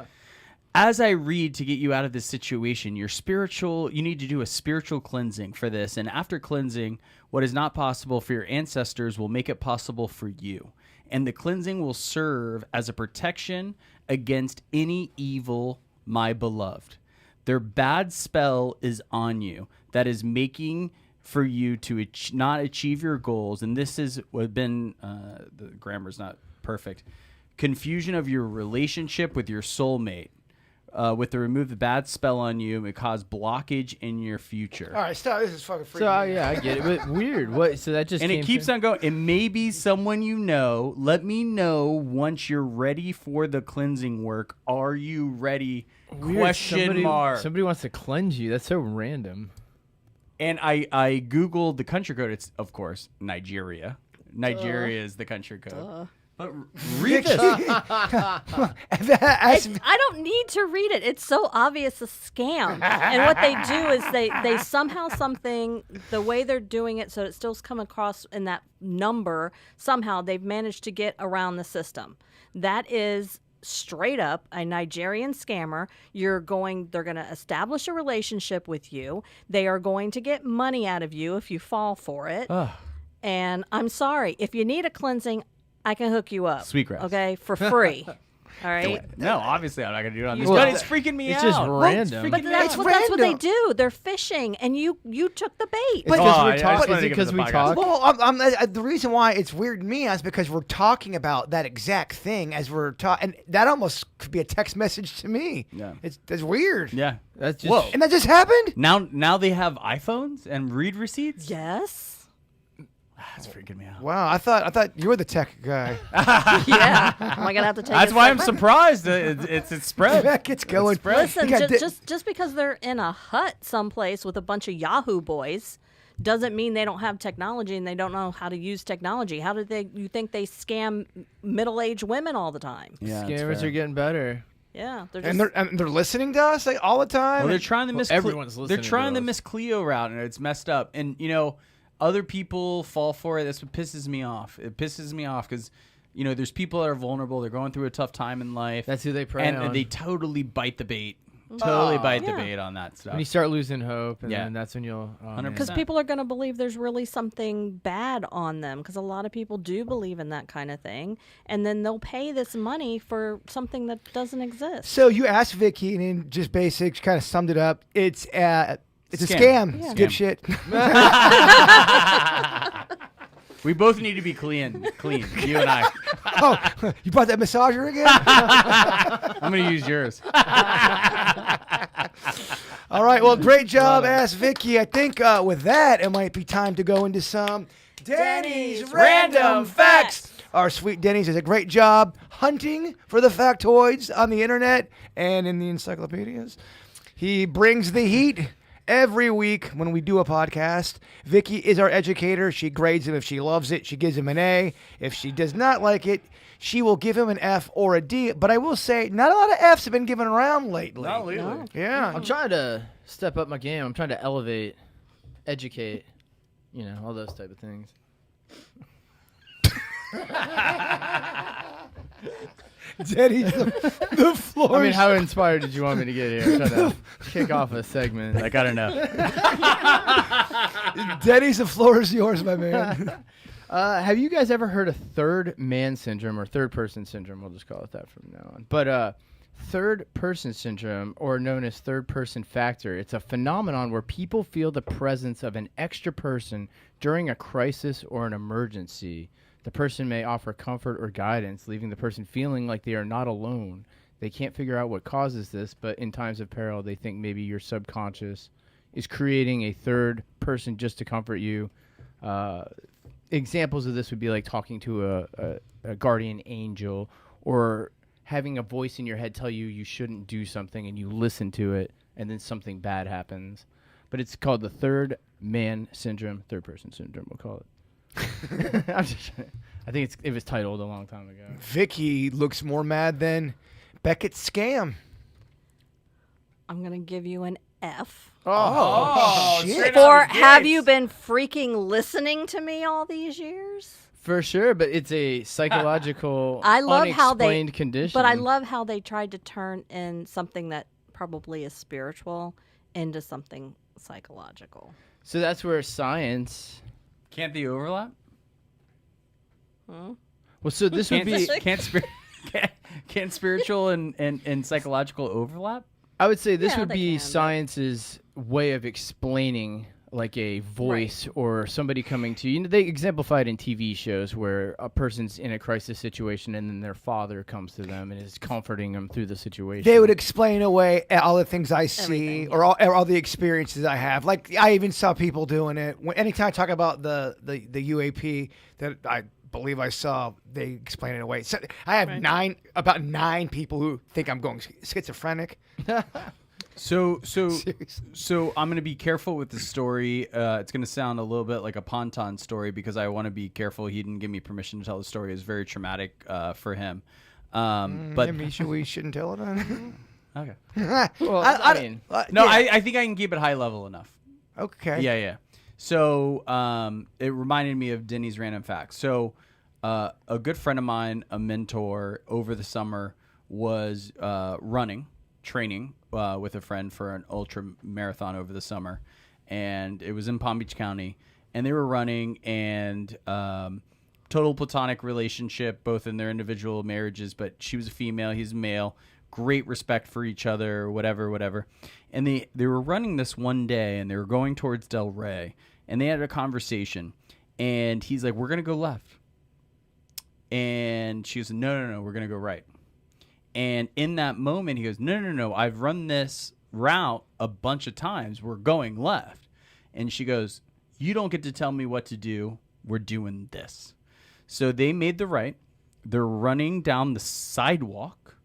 As I read to get you out of this situation, you need to do a spiritual cleansing for this. And after cleansing, what is not possible for your ancestors will make it possible for you. And the cleansing will serve as a protection against any evil, my beloved. Their bad spell is on you that is making for you to not achieve your goals. And this is what been, the grammar's not perfect, confusion of your relationship with your soulmate. With the remove the bad spell on you, it cause blockage in your future. All right, stop. This is fucking freaky. So yeah, I get it. But weird. What? So that just And came it keeps on going. It may be someone you know. Let me know once you're ready for the cleansing work. Are you ready? Weird. Question mark. Somebody wants to cleanse you. That's so random. And I Googled the country code. It's, of course, Nigeria. Nigeria is the country code. But read this. I don't need to read it. It's so obvious a scam. And what they do is they somehow the way they're doing it so it still come across in that number, somehow they've managed to get around the system. That is straight up a Nigerian scammer. They're going to establish a relationship with you. They are going to get money out of you if you fall for it. And I'm sorry, if you need a cleansing, I can hook you up. Sweetgrass. Okay, for free. All right. No, obviously I'm not gonna do it on this. Well, But it's freaking me it's out. just random. But that's what they do. They're fishing, and you took the bait. But- Because we talk. Well, the reason why it's weird to me is because we're talking about that exact thing as we're talking, and that almost could be a text message to me. Yeah. It's weird. Yeah. That's just. Whoa. And that just happened? Now they have iPhones and read receipts. Yes. That's freaking me out. Wow, I thought you were the tech guy. Yeah. Am I gonna have to take? That's it why I'm separate? surprised. It's spread. Beckett's going. Listen, You got just because they're in a hut someplace with a bunch of Yahoo boys doesn't mean they don't have technology and they don't know how to use technology. How do you think they scam middle-aged women all the time? Yeah, that's Scammers fair. are getting better. Yeah, they're and just they're listening to us like all the time. Well, they're trying to miss. everyone's They're listening to trying to us. miss Cleo route, and it's messed up. And other people fall for it. That's what pisses me off. It pisses me off because, there's people that are vulnerable. They're going through a tough time in life. That's who they prey on. and they totally bite the bait. Totally bite the Yeah. bait on that stuff. When you start losing hope, and Yeah. then that's when you'll. 100%. because people are going to believe there's really something bad on them because a lot of people do believe in that kind of thing, and then they'll pay this money for something that doesn't exist. So you asked Vickie, and in just basics, kind of summed it up. It's a Scam. scam. Yeah. Dipshit. We both need to be clean. You and I. Oh, you brought that massager again? I'm gonna use yours. All right. Well, great job, Ask Vickie. I think with that, it might be time to go into some Denny's Random Facts. Our sweet Denny's does a great job hunting for the factoids on the internet and in the encyclopedias. He brings the heat every week when we do a podcast. Vickie is our educator. She grades him. If she loves it, she gives him an A. If she does not like it, she will give him an F or a D. But I will say, not a lot of Fs have been given around lately. Not lately. No. Yeah. I'm trying to step up my game. I'm trying to elevate, educate, all those type of things. Denny's the floor. I mean, how inspired did you want me to get here? I'm trying to kick off a segment. I gotta know. Denny's, the floor is yours, my man. Have you guys ever heard of third man syndrome or third person syndrome? We'll just call it that from now on. But third person syndrome, or known as third person factor, it's a phenomenon where people feel the presence of an extra person during a crisis or an emergency. The person may offer comfort or guidance, leaving the person feeling like they are not alone. They can't figure out what causes this, but in times of peril, they think maybe your subconscious is creating a third person just to comfort you. Examples of this would be like talking to a guardian angel, or having a voice in your head tell you shouldn't do something and you listen to it and then something bad happens. But it's called the third man syndrome, third person syndrome, we'll call it. I think it was titled a long time ago. Vickie looks more mad than Beckett's scam. I'm gonna give you an F. Oh, shit. straight For out of the have gates. you been freaking listening to me all these years? For sure, but it's a psychological, I love how they unexplained condition. But I love how they tried to turn in something that probably is spiritual into something psychological. So that's where science. Can't they overlap? Well, so this would be. Can't spiritual and psychological overlap? I would say this Yeah, would they be can, but- science's way of explaining like a voice or somebody coming to you. They exemplify it in TV shows where a person's in a crisis situation and then their father comes to them and is comforting them through the situation. They would explain away all the things I see Everything, or all the experiences I have. Like, I even saw people doing it. Anytime I talk about the UAP that I believe I saw, they explain it away. So I have about nine people who think I'm going schizophrenic. So Seriously. I'm gonna be careful with the story. It's gonna sound a little bit like a Ponton story because I want to be careful. He didn't give me permission to tell the story. It's very traumatic for him. But Maybe we shouldn't tell it on. okay. Well, I mean, No, yeah. I think I can keep it high level enough. Okay. Yeah. So it reminded me of Denny's random facts. So a good friend of mine, a mentor, over the summer was training with a friend for an ultra marathon over the summer, and it was in Palm Beach County, and they were running, and total platonic relationship, both in their individual marriages, but she was a female, he's a male, great respect for each other, whatever. And they were running this one day, and they were going towards Del Rey, and they had a conversation, and he's like, we're going to go left. And she goes, no, we're going to go right. And in that moment, he goes, no, I've run this route a bunch of times. We're going left. And she goes, you don't get to tell me what to do. We're doing this. So they made the right. They're running down the sidewalk,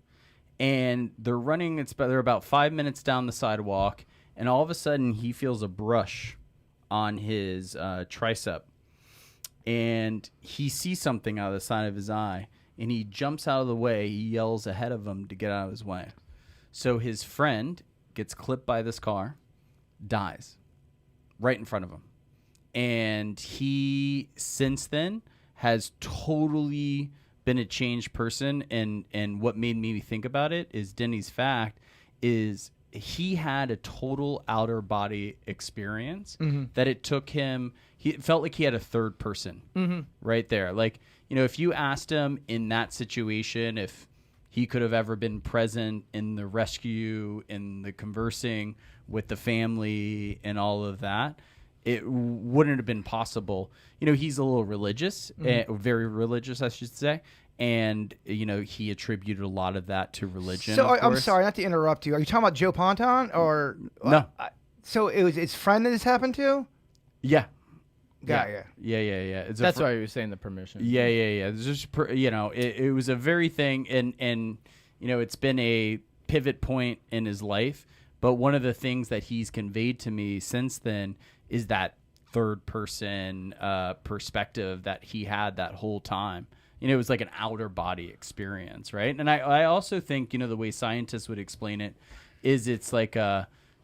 and they're about 5 minutes down the sidewalk, and all of a sudden he feels a brush on his tricep. And he sees something out of the side of his eye, and he jumps out of the way. He yells ahead of him to get out of his way. So his friend gets clipped by this car, dies right in front of him. And he, since then, has totally been a changed person. And what made me think about it is Denny's fact is he had a total outer body experience that it took him. It felt like he had a third person right there. Like, you know, if you asked him in that situation if he could have ever been present in the rescue, in the conversing with the family and all of that, it wouldn't have been possible. You know, he's a little religious, very religious, I should say. And, you know, he attributed a lot of that to religion. So I'm sorry, not to interrupt you. Are you talking about Joe Ponton or no? So it was his friend that this happened to? Yeah. Yeah. That's why he was saying the permission. Yeah. It's just, you know, it was a very thing, and you know, it's been a pivot point in his life. But one of the things that he's conveyed to me since then is that third person perspective that he had that whole time. You know, it was like an outer body experience, right? And I also think, you know, the way scientists would explain it is it's like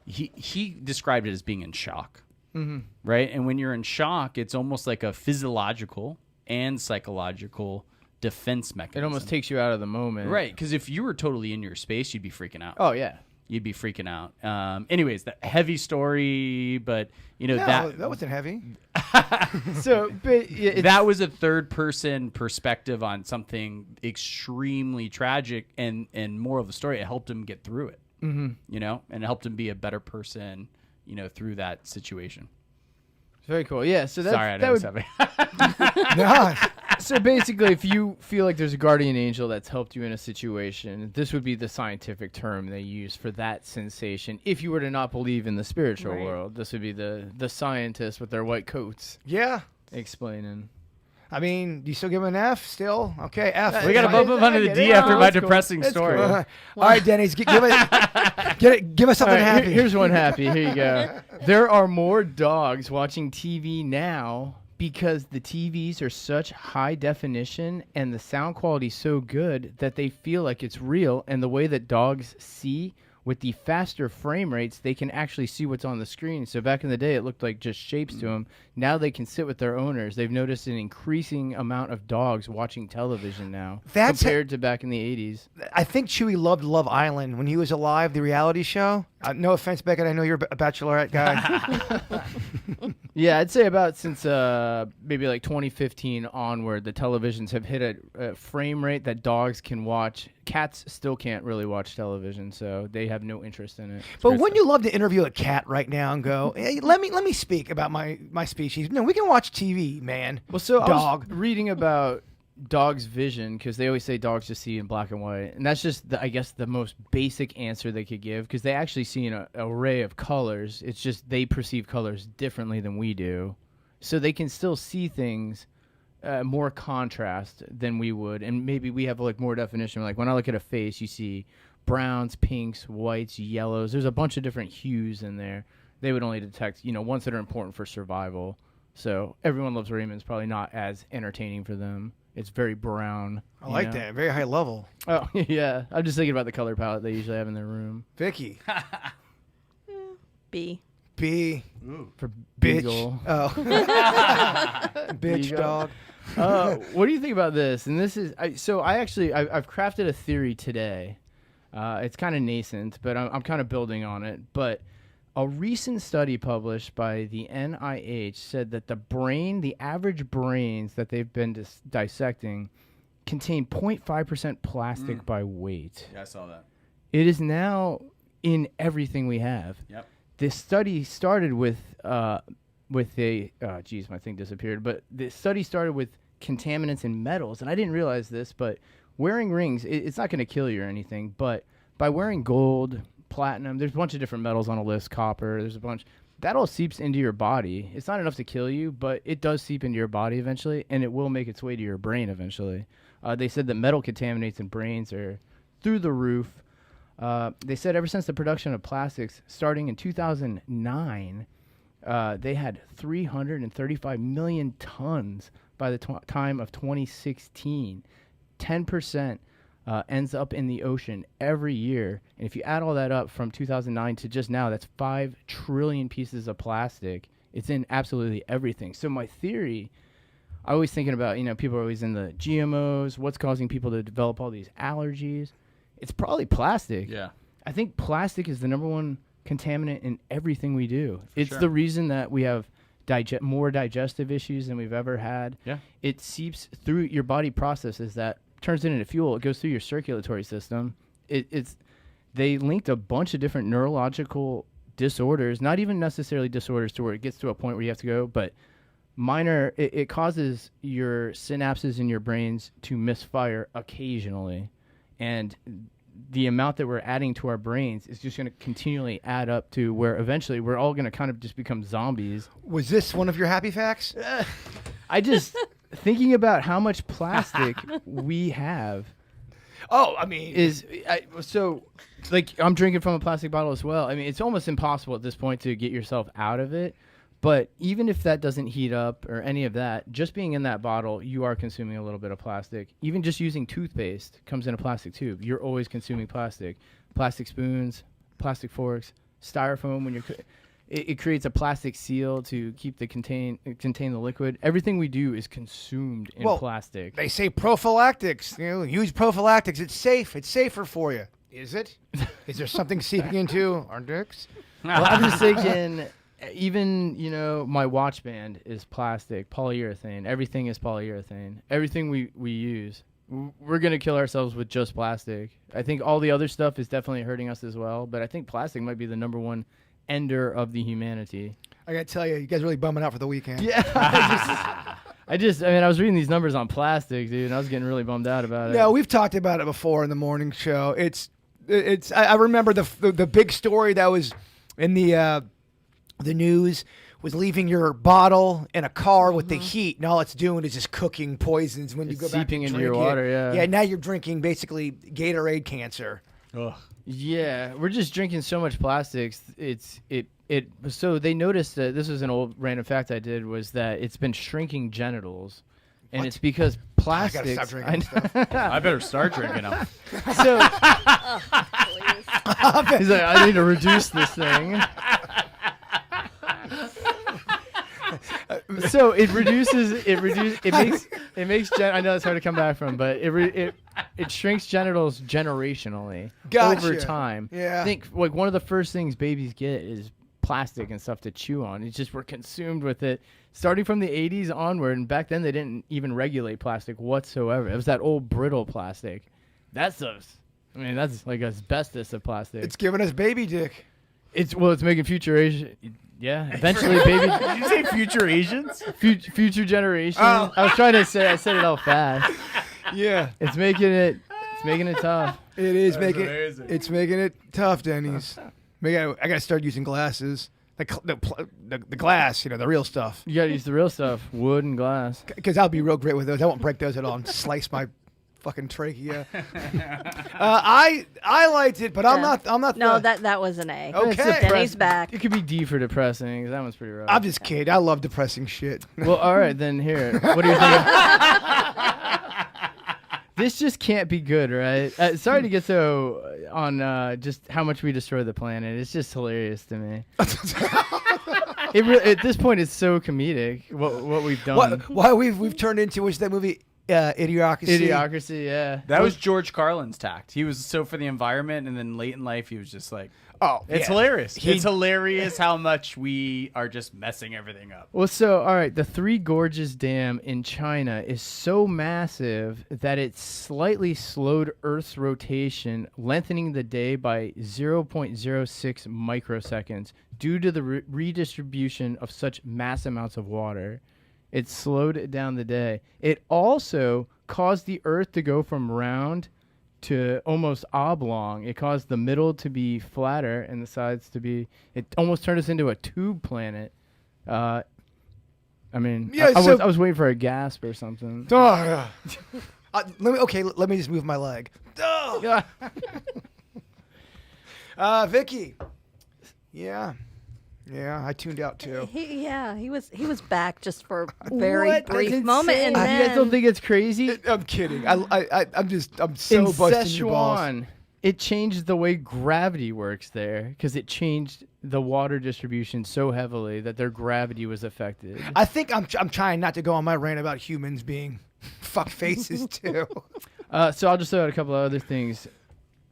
he described it as being in shock. Right? And when you're in shock, it's almost like a physiological and psychological defense mechanism. It almost takes you out of the moment. Right, because if you were totally in your space, you'd be freaking out. Oh, yeah. You'd be freaking out. Anyways, that heavy story, but, you know, that wasn't heavy. So, but that was a third-person perspective on something extremely tragic, and more of the story. It helped him get through it, you know, and it helped him be a better person, you know, through that situation. Very cool. Yeah. So that's, sorry, I know it's heavy. No. So basically, if you feel like there's a guardian angel that's helped you in a situation, this would be the scientific term they use for that sensation. If you were to not believe in the spiritual world, this would be the scientists with their white coats. Yeah. Explaining. I mean, do you still give him an F still? Okay, F. We got to bump him under the D after my depressing story. Cool. All right, Dennys, give us something happy. Here's one happy. Here you go. There are more dogs watching TV now because the TVs are such high definition and the sound quality so good that they feel like it's real. And the way that dogs see with the faster frame rates, they can actually see what's on the screen. So back in the day, it looked like just shapes to them. Now they can sit with their owners. They've noticed an increasing amount of dogs watching television now compared to back in the 80s. I think Chewy loved Love Island when he was alive, the reality show. No offense, Beckett. I know you're a Bachelorette guy. Yeah, I'd say about since maybe like 2015 onward, the televisions have hit a frame rate that dogs can watch. Cats still can't really watch television, so they have no interest in it. But wouldn't you love to interview a cat right now and go, hey, let me speak about my species? No, we can watch TV, man. Well, so dog. I was reading about dogs' vision, because they always say dogs just see in black and white, and that's just I guess the most basic answer they could give, because they actually see an array of colors. It's just they perceive colors differently than we do, so they can still see things more contrast than we would, and maybe we have like more definition. Like when I look at a face, you see browns, pinks, whites, yellows. There's a bunch of different hues in there. They would only detect, you know, ones that are important for survival. So Everyone Loves Raymond's probably not as entertaining for them. It's very brown. I like that. Very high level. Oh, yeah. I'm just thinking about the color palette they usually have in their room. Vickie. B. B. Ooh. For Bitch. Beagle. Oh. Bitch Beagle. dog. What do you think about this? And this is... I've crafted a theory today. It's kind of nascent, but I'm kind of building on it. But A recent study published by the NIH said that the average brains that they've been dissecting contain 0.5% plastic by weight. Yeah, I saw that. It is now in everything we have. Yep. This study started with my thing disappeared. But the study started with contaminants in metals, and I didn't realize this, but wearing rings, it's not going to kill you or anything, but by wearing gold, platinum, there's a bunch of different metals on a list, copper, there's a bunch, that all seeps into your body. It's not enough to kill you, but it does seep into your body eventually, and it will make its way to your brain eventually. They said that metal contaminants in brains are through the roof. They said ever since the production of plastics starting in 2009, they had 335 million tons by the time of 2016. 10% ends up in the ocean every year. And if you add all that up from 2009 to just now, that's 5 trillion pieces of plastic. It's in absolutely everything. So my theory, I was thinking about, people are always in the GMOs, what's causing people to develop all these allergies. It's probably plastic. Yeah. I think plastic is the number one contaminant in everything we do. It's sure. the reason that we have more digestive issues than we've ever had. Yeah. It seeps through your body, processes that, turns it into fuel. It goes through your circulatory system. They linked a bunch of different neurological disorders, not even necessarily disorders to where it gets to a point where you have to go, but minor, it causes your synapses in your brains to misfire occasionally. And the amount that we're adding to our brains is just going to continually add up to where eventually we're all going to kind of just become zombies. Was this one of your happy facts? I just, thinking about how much plastic we have. Oh, I mean, I'm drinking from a plastic bottle as well. I mean, it's almost impossible at this point to get yourself out of it. But even if that doesn't heat up or any of that, just being in that bottle, you are consuming a little bit of plastic. Even just using toothpaste comes in a plastic tube. You're always consuming plastic. Plastic spoons, plastic forks, styrofoam when you're it creates a plastic seal to keep contain the liquid. Everything we do is consumed in plastic. They say prophylactics. Use prophylactics. It's safe. It's safer for you. Is it? Is there something seeping into our dicks? Well, I'm just thinking, even, my watch band is plastic, polyurethane. Everything is polyurethane. Everything we use. We're going to kill ourselves with just plastic. I think all the other stuff is definitely hurting us as well, but I think plastic might be the number one ender of the humanity. I got to tell you guys are really bumming out for the weekend. Yeah. I was reading these numbers on plastic, dude, and I was getting really bummed out about it. No, we've talked about it before in the morning show. I remember the big story that was in the news was leaving your bottle in a car with the heat, and all it's doing is just cooking poisons when you go back to seeping into drink your water. Yeah. Yeah. Now you're drinking basically Gatorade cancer. Ugh. Yeah, we're just drinking so much plastics. So they noticed that this was an old random fact I did, was that it's been shrinking genitals, and it's because plastics. I gotta stop drinking stuff. I better start drinking them. So he's like, I need to reduce this thing. So it makes I know it's hard to come back from, but it shrinks genitals generationally over time. Yeah. I think like one of the first things babies get is plastic and stuff to chew on. It's just we're consumed with it starting from the 80s onward, and back then they didn't even regulate plastic whatsoever. It was that old brittle plastic. That's like asbestos of plastic. It's giving us baby dick. It's making future Asian. Yeah, eventually, baby. Did you say future Asians? Future generation. Oh. I was trying to say. I said it out fast. Yeah. It's making it tough. It is amazing. It's making it tough, Dennys. Maybe I gotta start using glasses. The glass, the real stuff. You gotta use the real stuff, wood and glass. Because I'll be real great with those. I won't break those at all and slice my fucking trachea. I liked it, but I'm not. No, that was an A. Okay. Denny's back. It could be D for depressing. 'Cause that one's pretty rough. I'm just kidding. I love depressing shit. Well, all right, then here. What do you think? This just can't be good, right? Sorry to get so on just how much we destroy the planet. It's just hilarious to me. At this point, it's so comedic what we've done. What we've turned into is that movie Idiocracy, yeah. That was George Carlin's tact. He was so for the environment, and then late in life, he was just like, Oh, it's hilarious. It's hilarious how much we are just messing everything up. Well, so, all right, the Three Gorges Dam in China is so massive that it slightly slowed Earth's rotation, lengthening the day by 0.06 microseconds due to the redistribution of such mass amounts of water. It slowed down the day. It also caused the Earth to go from round to almost oblong. It caused the middle to be flatter and the sides to be... It almost turned us into a tube planet. I mean, Yeah, I was waiting for a gasp or something. Oh, yeah. Let me just move my leg. Oh. Vickie. Yeah, I tuned out too. He was back just for a very What? brief That's moment, and insane. then You guys don't think it's crazy? I'm kidding. I'm so In busting your balls. Szechuan, it changed the way gravity works there because it changed the water distribution so heavily that their gravity was affected. I think I'm trying not to go on my rant about humans being fuck faces too. So I'll just throw out a couple of other things.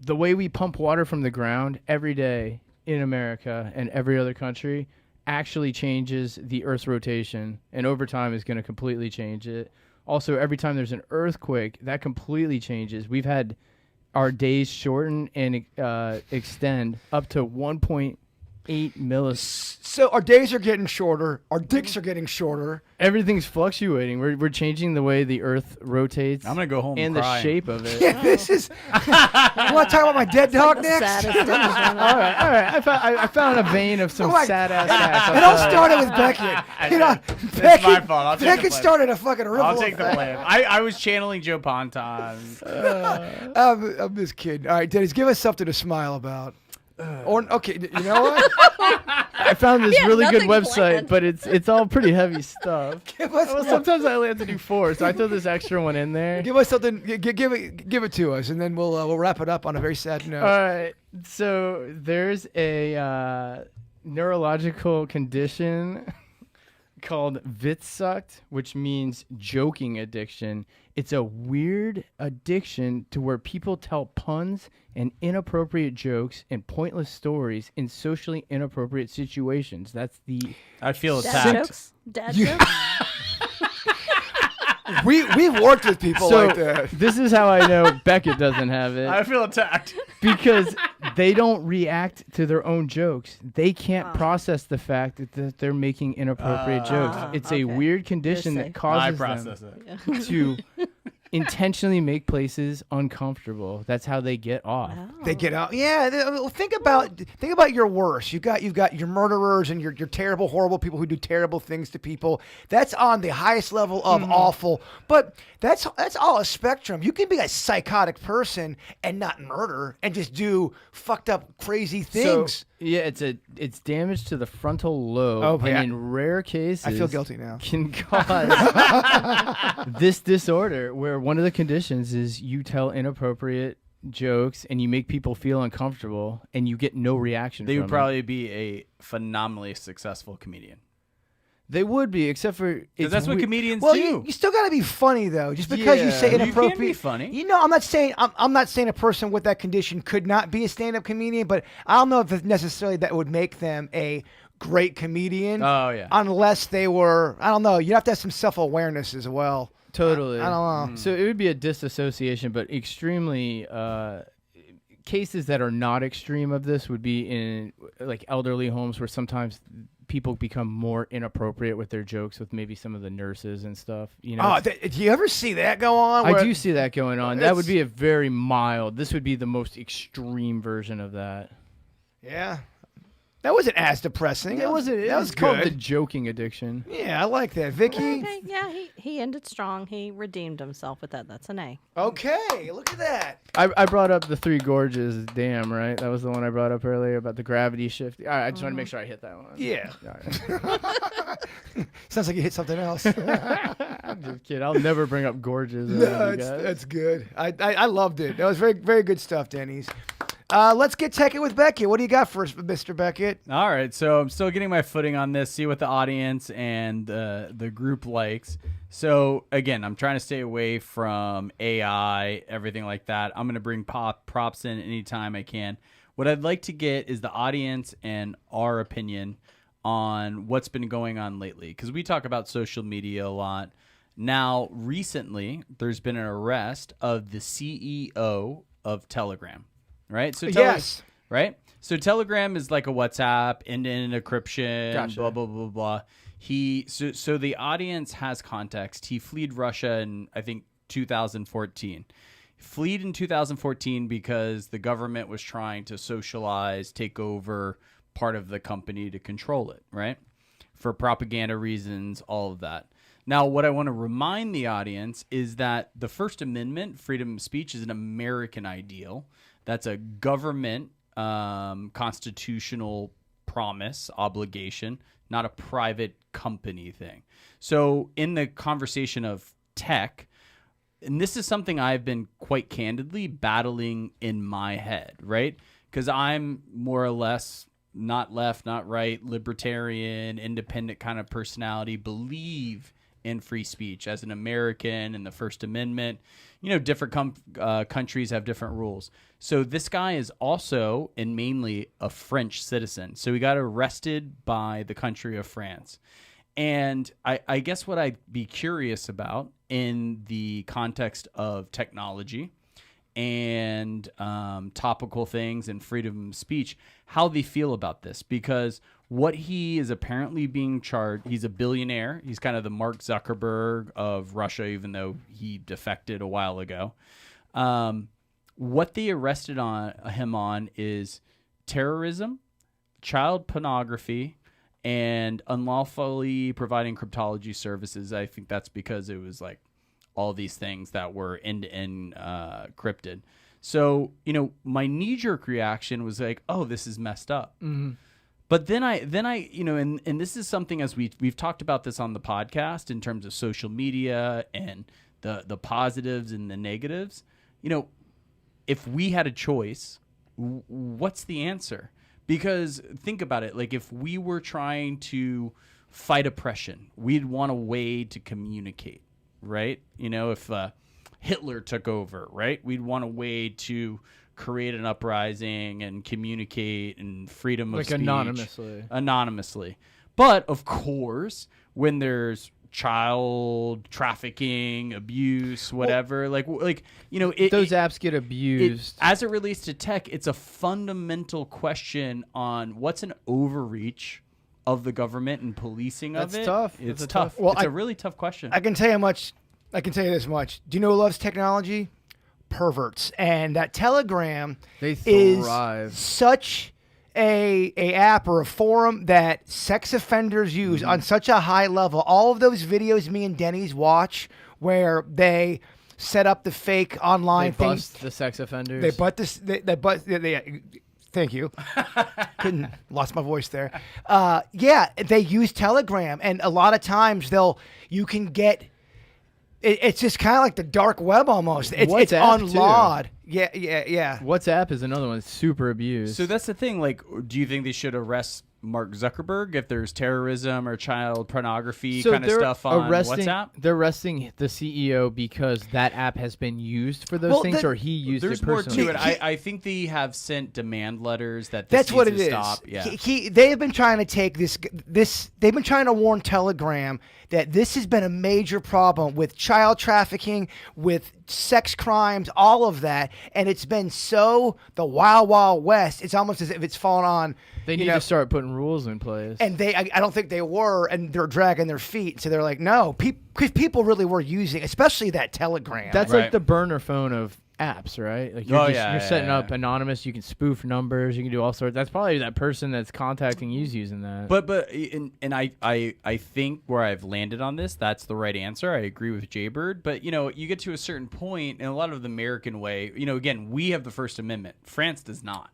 The way we pump water from the ground every day in America and every other country actually changes the Earth's rotation, and over time is going to completely change it. Also, every time there's an earthquake, that completely changes. We've had our days shorten and extend up to 1.8 milliseconds. So our days are getting shorter. Our dicks are getting shorter. Everything's fluctuating. We're changing the way the Earth rotates. I'm gonna go home and crying. the shape of it. Yeah, this is. You want to talk about my dead dog the next? saddest image ever. All right. I found a vein of some Oh my- sad ass facts. It all started with Beckett. You know, It's Beckett, my fault. I'll take the Beckett blame. started a fucking ripple I'll take the effect. blame. I was channeling Joe Ponton. I'm just kidding. All right, Dennis, give us something to smile about. Or okay, you know what? I found this Yeah, really good nothing website, planned. but it's all pretty heavy stuff. Give us, Well, sometimes I only have to do 4, so I throw this extra one in there. give us something. Give it to us, and then we'll wrap it up on a very sad note. All right. So there's a neurological condition called Witsucht, which means joking addiction. It's a weird addiction to where people tell puns and inappropriate jokes and pointless stories in socially inappropriate situations. That's the I feel Dad attacked. jokes. Dad jokes. We've worked with people so like that. this is how I know Beckett doesn't have it. I feel attacked. Because they don't react to their own jokes. They can't process the fact that they're making inappropriate jokes. It's a okay. weird condition You're that safe. I causes process them it. to intentionally make places uncomfortable. That's how they get off. They get out. Yeah. Think about your worst. You've got your murderers and your terrible, horrible people who do terrible things to people. That's on the highest level of awful. But that's all a spectrum. You can be a psychotic person and not murder and just do fucked up, crazy things. So, yeah, it's damage to the frontal lobe, Oh, yeah. and in rare cases, I feel guilty now. can cause this disorder where one of the conditions is you tell inappropriate jokes and you make people feel uncomfortable and you get no reaction They from would it. probably be a phenomenally successful comedian. They would be, except for Because it's that's what we- comedians Well, do. you still got to be funny though. Just because you say Yeah. You can be inappropriate, funny. You know, I'm not saying a person with that condition could not be a stand-up comedian, but I don't know if it's necessarily that would make them a great comedian. Oh, yeah. Unless they were, I don't know. You have to have some self-awareness as well. Totally. I don't know. So it would be a disassociation, but extremely cases that are not extreme of this would be in like elderly homes where sometimes people become more inappropriate with their jokes with maybe some of the nurses and stuff. You know, Oh, do you ever see that go on? I where- do see that going on. That would be a very mild. This would be the most extreme version of that. Yeah. That wasn't as depressing. It wasn't. It That was was called the good. joking addiction. Yeah, I like that. Vickie? Okay, yeah, he ended strong. He redeemed himself with that. That's an A. Okay, look at that. I brought up the Three Gorges Dam, right? That was the one I brought up earlier about the gravity shift. All right, I just want to make sure I hit that one. Yeah. All right. Sounds like you hit something else. I'm just kidding. I'll never bring up gorges. No, that's good. I loved it. That was very, very good stuff, Dennys. Let's get techie with Beckett. What do you got for us, Mr. Beckett? All right, so I'm still getting my footing on this, see what the audience and the group likes. So, again, I'm trying to stay away from AI, everything like that. I'm going to bring props in anytime I can. What I'd like to get is the audience and our opinion on what's been going on lately, because we talk about social media a lot. Now, recently, there's been an arrest of the CEO of Telegram, right? So Yes. Right? So Telegram is like a WhatsApp, end-to-end encryption, Gotcha. blah, blah, blah, blah. So the audience has context. He fled Russia in, I think, 2014. Fled in 2014 because the government was trying to socialize, take over part of the company to control it, right? For propaganda reasons, all of that. Now, what I want to remind the audience is that the First Amendment, freedom of speech, is an American ideal. That's a government constitutional promise, obligation, not a private company thing. So in the conversation of tech, and this is something I've been quite candidly battling in my head, right? Because I'm more or less not left, not right, libertarian, independent kind of personality, believe in free speech as an American and the First Amendment. You know, different countries have different rules. So this guy is also and mainly a French citizen. So he got arrested by the country of France. And I guess what I'd be curious about in the context of technology and topical things and freedom of speech, how they feel about this. Because what he is apparently being charged, he's a billionaire. He's kind of the Mark Zuckerberg of Russia, even though he defected a while ago. What they arrested him on is terrorism, child pornography, and unlawfully providing cryptology services. I think that's because it was like all these things that were end-to-end encrypted. So, you know, my knee-jerk reaction was like, oh, this is messed up. Mm-hmm. But then I, you know, and this is something as we've talked about this on the podcast in terms of social media and the positives and the negatives. You know, if we had a choice, what's the answer? Because think about it, like if we were trying to fight oppression, we'd want a way to communicate, right? You know, if Hitler took over, right, we'd want a way to create an uprising and communicate and freedom of speech. Anonymously. But, of course, when there's child trafficking, abuse, whatever, like you know, those apps get abused. As it relates to tech, it's a fundamental question on what's an overreach of the government and policing of it. That's tough. It's That's tough. Well, it's a really tough question. I can tell you this much. Do you know who loves technology? Perverts. And that Telegram They is thrive. such a app or a forum that sex offenders use on such a high level. All of those videos me and Denny's watch where they set up the fake online They thing. bust the sex offenders. They butt this. Thank you. Lost my voice there. Yeah, they use Telegram, and a lot of times you can get. It's just kind of like the dark web almost. It's WhatsApp, unlawed. Yeah. WhatsApp is another one that's super abused. So that's the thing. Like, do you think they should arrest Mark Zuckerberg if there's terrorism or child pornography kind of stuff on WhatsApp? They're arresting the CEO because that app has been used for those things, or he used There's it more personally. to it. I think they have sent demand letters that That's what it needs is. to stop. Yeah. They have been trying to take this. They've been trying to warn Telegram that this has been a major problem with child trafficking, with sex crimes, all of that, and it's been so the wild, wild west. It's almost as if it's fallen on. They need to start putting rules in place. And I don't think they were, and they're dragging their feet. So they're like, no, because people really were using, especially that Telegram. That's Right. like the burner phone of apps, right? Like you're you're setting up yeah. anonymous. You can spoof numbers. You can do all sorts. That's probably that person that's contacting you's using that. But I think where I've landed on this, that's the right answer. I agree with Jbird. But you know, you get to a certain point, in a lot of the American way. You know, again, we have the First Amendment. France does not.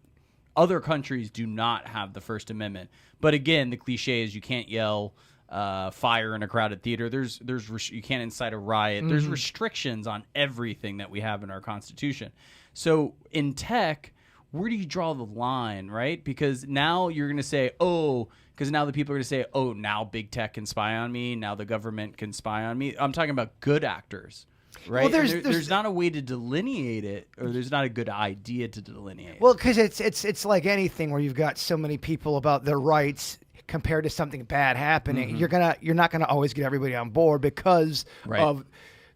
Other countries do not have the First Amendment. But again, the cliche is you can't yell fire in a crowded theater. You can't incite a riot. Mm-hmm. There's restrictions on everything that we have in our Constitution. So in tech, where do you draw the line, right? Because now you're going to say, because now the people are going to say, now big tech can spy on me. Now the government can spy on me. I'm talking about good actors, right? Well, there's not a way to delineate it, or there's not a good idea to delineate Well, because it's like anything where you've got so many people about their rights compared to something bad happening. You're not gonna always get everybody on board because of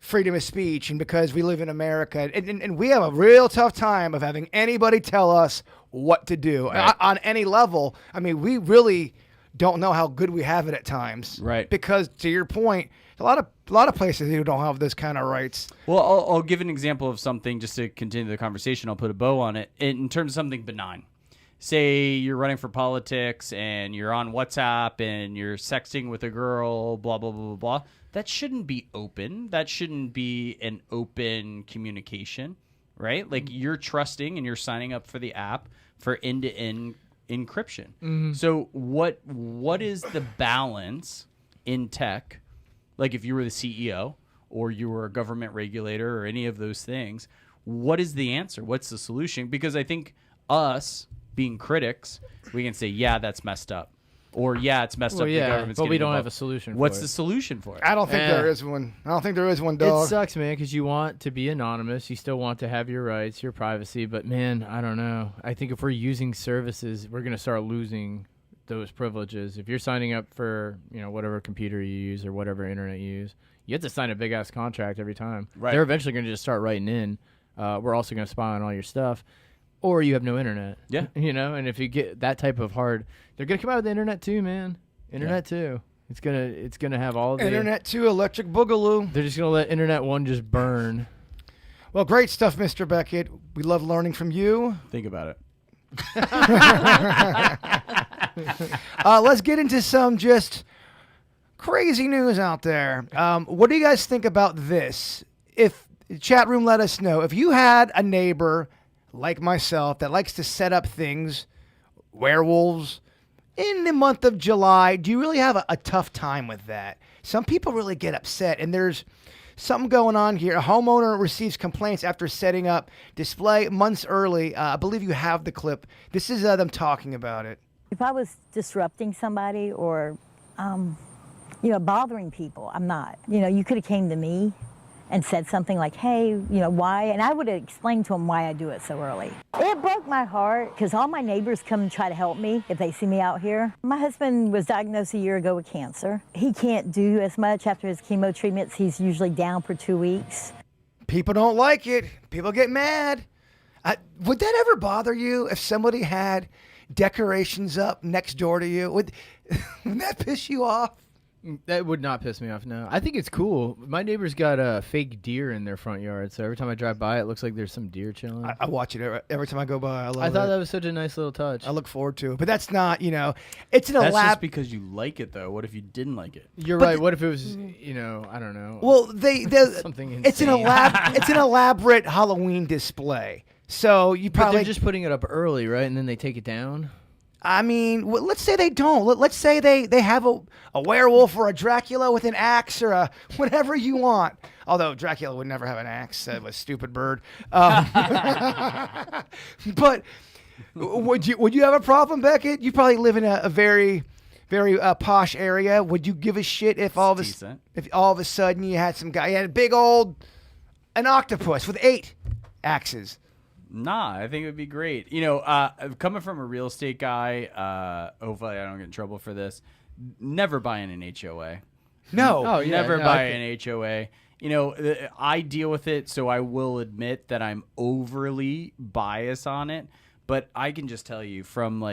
freedom of speech and because we live in America, and we have a real tough time of having anybody tell us what to do on any level. I mean, we really don't know how good we have it at times, right? Because to your point, a lot of places who don't have those kind of rights. Well, I'll give an example of something just to continue the conversation. I'll put a bow on it in terms of something benign. Say you're running for politics and you're on WhatsApp and you're sexting with a girl, blah, blah, blah, blah, blah. That shouldn't be open. That shouldn't be an open communication, right? Like you're trusting and you're signing up for the app for end-to-end encryption. So what is the balance in tech? Like if you were the CEO or you were a government regulator or any of those things, what is the answer? What's the solution? Because I think us being critics, we can say, yeah, that's messed up. Or, yeah, it's messed up. The government's but we don't involved. have a solution What's for the it. solution for it? I don't think there is one. I don't think there is one, dog. It sucks, man, because you want to be anonymous. You still want to have your rights, your privacy. But, man, I don't know. I think if we're using services, we're going to start losing those privileges. If you're signing up for, whatever computer you use or whatever internet you use, you have to sign a big-ass contract every time. Right. They're eventually going to just start writing in, we're also going to spy on all your stuff. Or you have no internet. Yeah. And if you get that type of hard, they're going to come out with the internet too, man. Internet too. It's gonna have all of the Internet 2, Electric Boogaloo. They're just gonna let Internet 1 just burn. Well, great stuff, Mr. Beckett. We love learning from you. Think about it. Let's get into some just crazy news out there. What do you guys think about this? If chat room, let us know. If you had a neighbor like myself that likes to set up things, werewolves, in the month of July, do you really have a tough time with that? Some people really get upset, and there's something going on here. A homeowner receives complaints after setting up display months early. I believe you have the clip. This is them talking about it. If I was disrupting somebody or, bothering people, I'm not. You could have came to me and said something like, hey, why? And I would have explained to them why I do it so early. It broke my heart because all my neighbors come and try to help me if they see me out here. My husband was diagnosed a year ago with cancer. He can't do as much after his chemo treatments. He's usually down for 2 weeks. People don't like it. People get mad. Would that ever bother you if somebody had decorations up next door to you? Would that piss you off? That would not piss me off, no. I think it's cool. My neighbor's got a fake deer in their front yard, so every time I drive by, it looks like there's some deer chilling. I watch it every time I go by. I love thought it. that was such a nice little touch. I look forward to it. But that's not, it's an That's elab. just because you like it, though. What if you didn't like it? You're right. What if it was, I don't know. Well, something insane. it's an elaborate Halloween display. So you But probably they're just putting it up early, right? And then they take it down? I mean, let's say they don't. Let's say they have a werewolf or a Dracula with an axe or a whatever you want. Although Dracula would never have an axe. That was stupid bird. But would you have a problem, Beckett? You probably live in a very, very posh area. Would you give a shit if all of a sudden you had some guy, you had an octopus with 8 axes? Nah, I think it would be great. Coming from a real estate guy, hopefully I don't get in trouble for this. Never buy in an HOA. No. Oh, yeah, Never no, buy an HOA. I deal with it, so I will admit that I'm overly biased on it. But I can just tell you from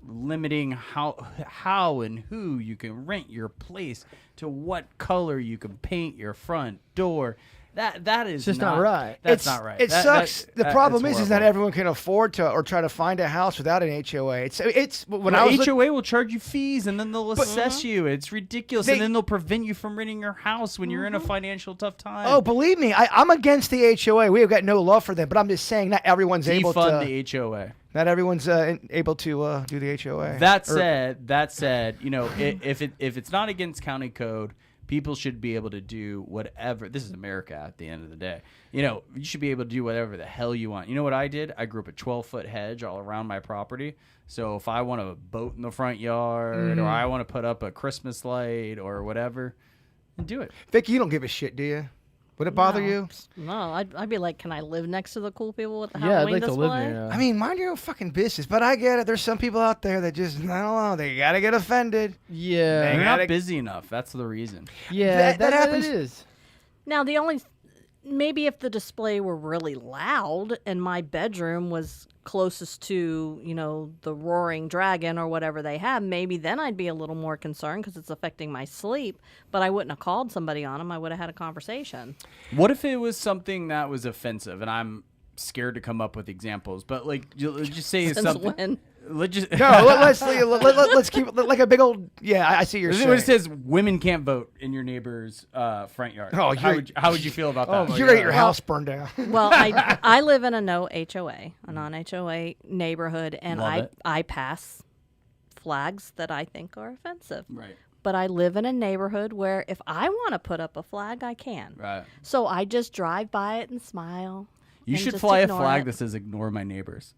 limiting how and who you can rent your place to what color you can paint your front door. That is just not right. That's not right. It sucks. The problem is not horrible. everyone can afford to or try to find a house without an HOA. It's when I was HOA will charge you fees and then they'll assess you. It's ridiculous, and then they'll prevent you from renting your house when you're in a financial tough time. Oh, believe me, I'm against the HOA. We have got no love for them, but I'm just saying not everyone's able to defund the HOA. Not everyone's able to do the HOA. That said, if it's not against county code, People should be able to do whatever. This is America at the end of the day. You should be able to do whatever the hell you want. You know what I did? I grew up a 12-foot hedge all around my property. So if I want a boat in the front yard or I want to put up a Christmas light or whatever, then do it. Vickie, you don't give a shit, do you? Would it bother you? No, I'd be like, can I live next to the cool people with the Yeah, Halloween I'd like display? to live near. I mean, mind your own fucking business. But I get it. There's some people out there that just, I don't know, they got to get offended. Yeah. They're not busy enough. That's the reason. Yeah, That happens. It is. Now, maybe if the display were really loud and my bedroom was closest to, the roaring dragon or whatever they have, maybe then I'd be a little more concerned because it's affecting my sleep. But I wouldn't have called somebody on them. I would have had a conversation. What if it was something that was offensive? And I'm scared to come up with examples, but just say Since something. when? Let's just No, let's keep it like a big old. Yeah, I see your. This is what it says: women can't vote in your neighbor's front yard. Oh, how would you feel about that? You're at your house burned down. Well, I live in a no HOA, a non-HOA neighborhood, and Love it. I pass flags that I think are offensive. Right. But I live in a neighborhood where if I want to put up a flag, I can. Right. So I just drive by it and smile. You and should just fly a ignore flag it. that says "Ignore my neighbors."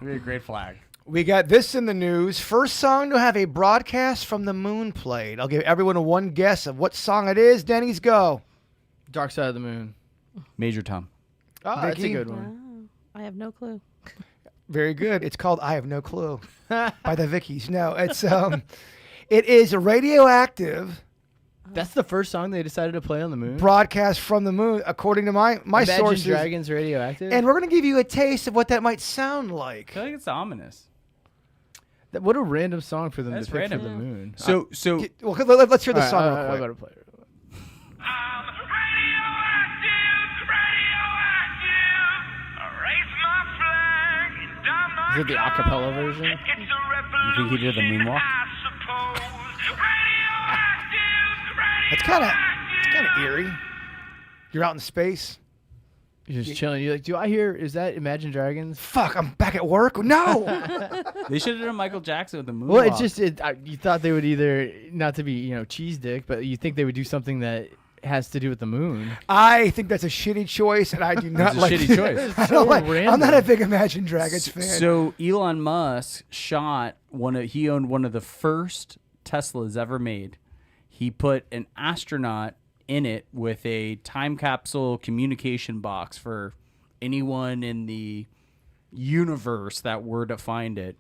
It'd be a great flag. We got this in the news. First song to have a broadcast from the moon played. I'll give everyone one guess of what song it is. Denny's go. Dark Side of the Moon. Major Tom. Oh, that's a Vickie? good one. I have no clue. Very good. It's called "I Have No Clue" by the Vickies. No, it's it is a radioactive That's the first song they decided to play on the moon. broadcast from the moon, according to my Imagine sources. Dragons radioactive. And we're gonna give you a taste of what that might sound I like. feel like it's ominous. What a random song for them That's to pick random. for the moon. So Well, let's hear the song real I quick. gotta play it. Is it the acapella version? you think he did the moonwalk? It's kind of eerie. You're out in space. You're just chilling. You're like, do I hear? Is that Imagine Dragons? Fuck, I'm back at work. No. They should have done Michael Jackson with the moonwalk. Well, it's just you thought they would either not to be cheese dick, but you think they would do something that has to do with the moon. I think that's a shitty choice, and I do not It's a like shitty choice. I don't like, I'm random. not a big Imagine Dragons fan. So Elon Musk he owned one of the first Teslas ever made. He put an astronaut in it with a time capsule communication box for anyone in the universe that were to find it.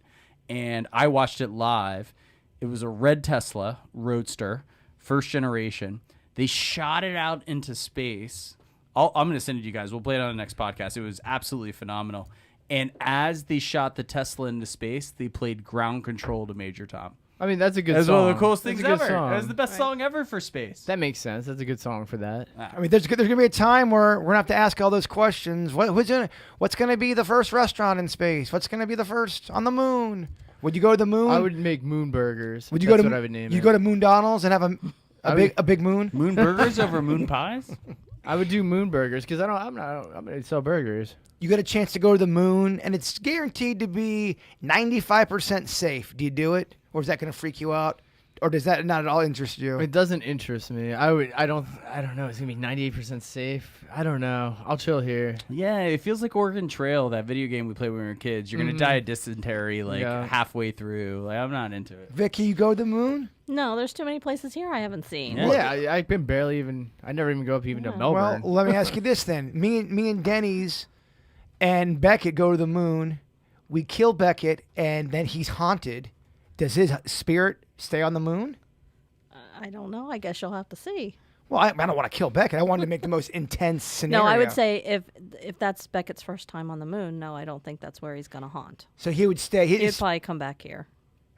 And I watched it live. It was a red Tesla Roadster, first generation. They shot it out into space. I'm going to send it to you guys. We'll play it on the next podcast. It was absolutely phenomenal. And as they shot the Tesla into space, they played Ground Control to Major Tom. I mean, that's a good That's song. one of the coolest That's things a good ever. song. It was the best song ever for space. That makes sense. That's a good song for that. I mean, there's gonna be a time where we're gonna have to ask all those questions. What's gonna be the first restaurant in space? What's gonna be the first on the moon? Would you go to the moon? I would make moon burgers. Would you That's go to? what I would name you it. go to Moondonald's and have a big moon? Moon burgers over moon pies? I would do moon burgers because I'm gonna sell burgers. You get a chance to go to the moon, and it's guaranteed to be 95% safe. Do you do it, or is that gonna freak you out? Or does that not at all interest you? It doesn't interest me. I don't know. It's gonna be 98% safe. I don't know. I'll chill here. Yeah, it feels like Oregon Trail, that video game we played when we were kids. You're going to die of dysentery halfway through. Like, I'm not into it. Vicky, you go to the moon? No, there's too many places here I haven't seen. Yeah, I've been barely even. I never even go up even to Melbourne. Well, let me ask you this then. Me and Dennys and Beckett go to the moon. We kill Beckett, and then he's haunted. Does his spirit stay on the moon? I don't know. I guess you'll have to see. Well, I don't want to kill Beckett. I wanted to make the most intense scenario. No, I would say if that's Beckett's first time on the moon, no, I don't think that's where he's going to haunt. So he would stay. He'd probably come back here.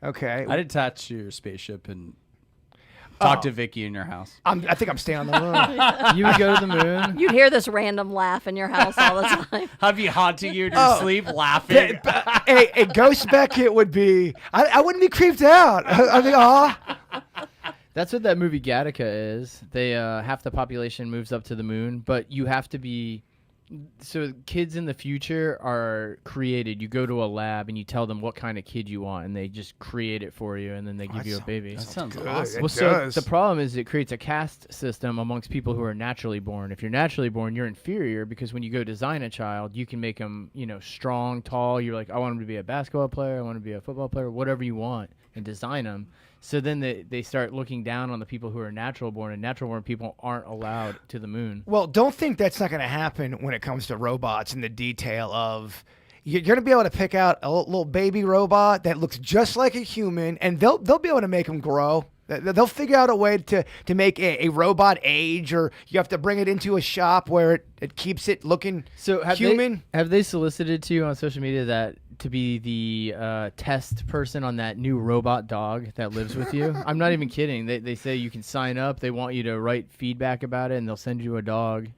Okay. I'd attach to your spaceship and talk to Vickie in your house. I think I'm staying on the moon. You would go to the moon. You'd hear this random laugh in your house all the time. Have you haunting you in your sleep laughing? a ghost Beckett would be. I wouldn't be creeped out. I'd be, aw. That's what that movie Gattaca is. They half the population moves up to the moon, but you have to be So kids in the future are created. You go to a lab and you tell them what kind of kid you want, and they just create it for you, and then they give you a baby. That sounds good. awesome. It So does. the problem is it creates a caste system amongst people who are naturally born. If you're naturally born, you're inferior because when you go design a child, you can make them, strong, tall. You're like, I want him to be a basketball player, I want him to be a football player, whatever you want, and design them. So then they start looking down on the people who are natural born, and natural born people aren't allowed to the moon. Well, don't think that's not going to happen when it comes to robots and the detail of you're going to be able to pick out a little baby robot that looks just like a human, and they'll be able to make them grow. They'll figure out a way to make a robot age, or you have to bring it into a shop where it keeps it looking human. Have they solicited to you on social media that to be the test person on that new robot dog that lives with you? I'm not even kidding. They say you can sign up. They want you to write feedback about it, and they'll send you a dog.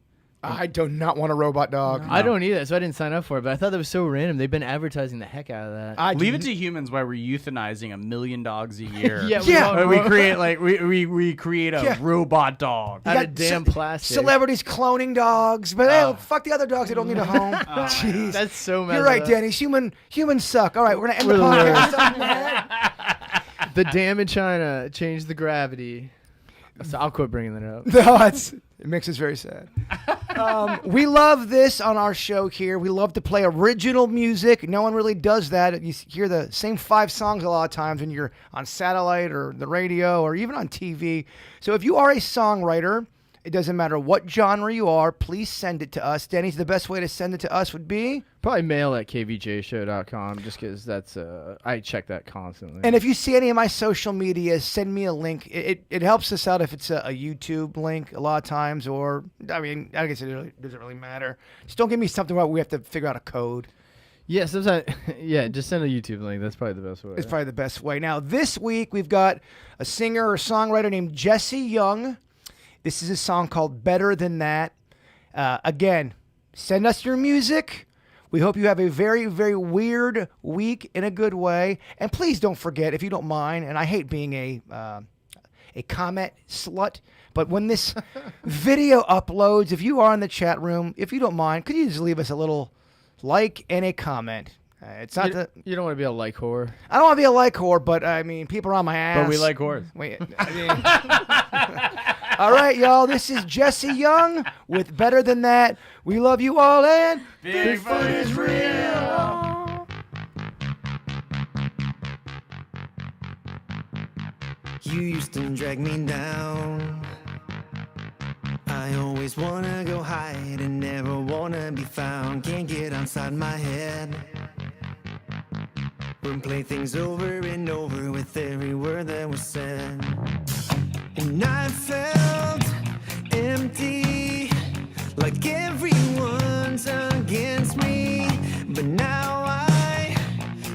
I do not want a robot dog. I don't either, so I didn't sign up for it. But I thought that was so random. They've been advertising the heck out of that. Leave it to humans while we're euthanizing 1 million dogs a year. Yeah. We create we create a robot dog. Out of damn plastic. Celebrities cloning dogs, but hey, fuck the other dogs. They don't need a home. Jeez, That's so messed you're right, up. Dennis. Humans suck. All right, we're gonna end the podcast. The dam in China changed the gravity. So I'll quit bringing that up. No, it makes us very sad. We love this on our show here. We love to play original music. No one really does that. You hear the same 5 songs a lot of times when you're on satellite or the radio or even on TV. So if you are a songwriter, it doesn't matter what genre you are, please send it to us. Denny's, the best way to send it to us would be? Probably mail at kvjshow.com, just because that's I check that constantly. And if you see any of my social media, send me a link. It helps us out if it's a YouTube link a lot of times, or, I guess it doesn't really matter. Just don't give me something where we have to figure out a code. Yeah, sometimes. Yeah, just send a YouTube link. That's probably the best way. It's probably the best way. Now, this week we've got a singer or songwriter named Jesse Young. This is a song called Better Than That. Again, send us your music. We hope you have a very, very weird week in a good way. And please don't forget, if you don't mind, and I hate being a comment slut, but when this video uploads, if you are in the chat room, if you don't mind, could you just leave us a little like and a comment? It's not you don't want to be a like whore. I don't want to be a like whore, but people are on my ass. But we like whores. All right, y'all. This is Jesse Young with Better Than That. We love you all, and Bigfoot is real. You used to drag me down. I always wanna go hide and never wanna be found. Can't get outside my head. Wouldn't play things over and over with every word that was said. And I felt empty, like everyone's against me. But now I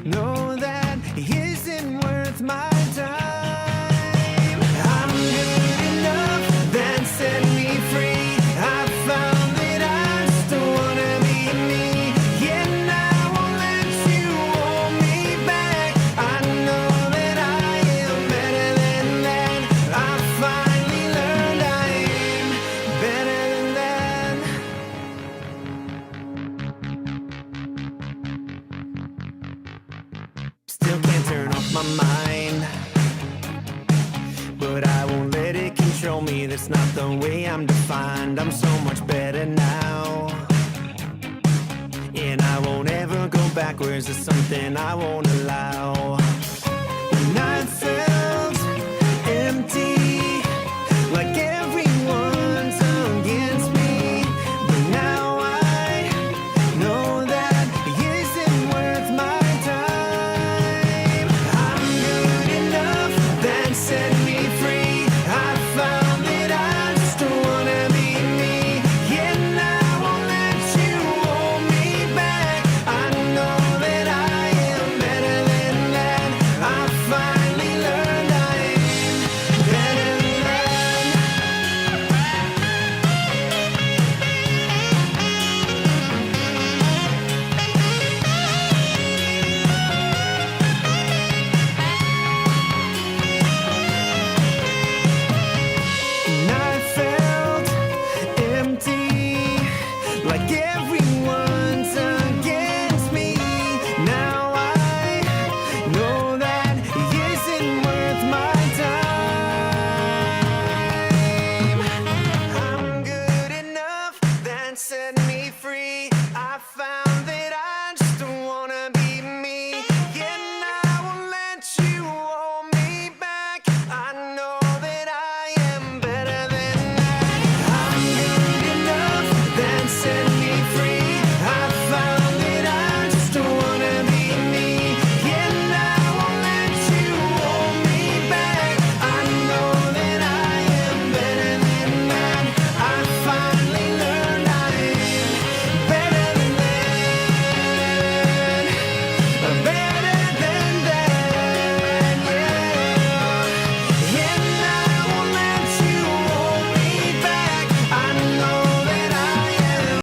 know that it isn't worth my time. I'm good enough, that set me free. I found that I just wanna be me. Yeah, I won't let you hold me back. I know that I am better than that. I finally learned I am better than that. Still can't turn off my mind, but I won't let it control me. That's not the way I'm defined. I'm so much better now, and I won't ever go backwards. It's something I won't allow.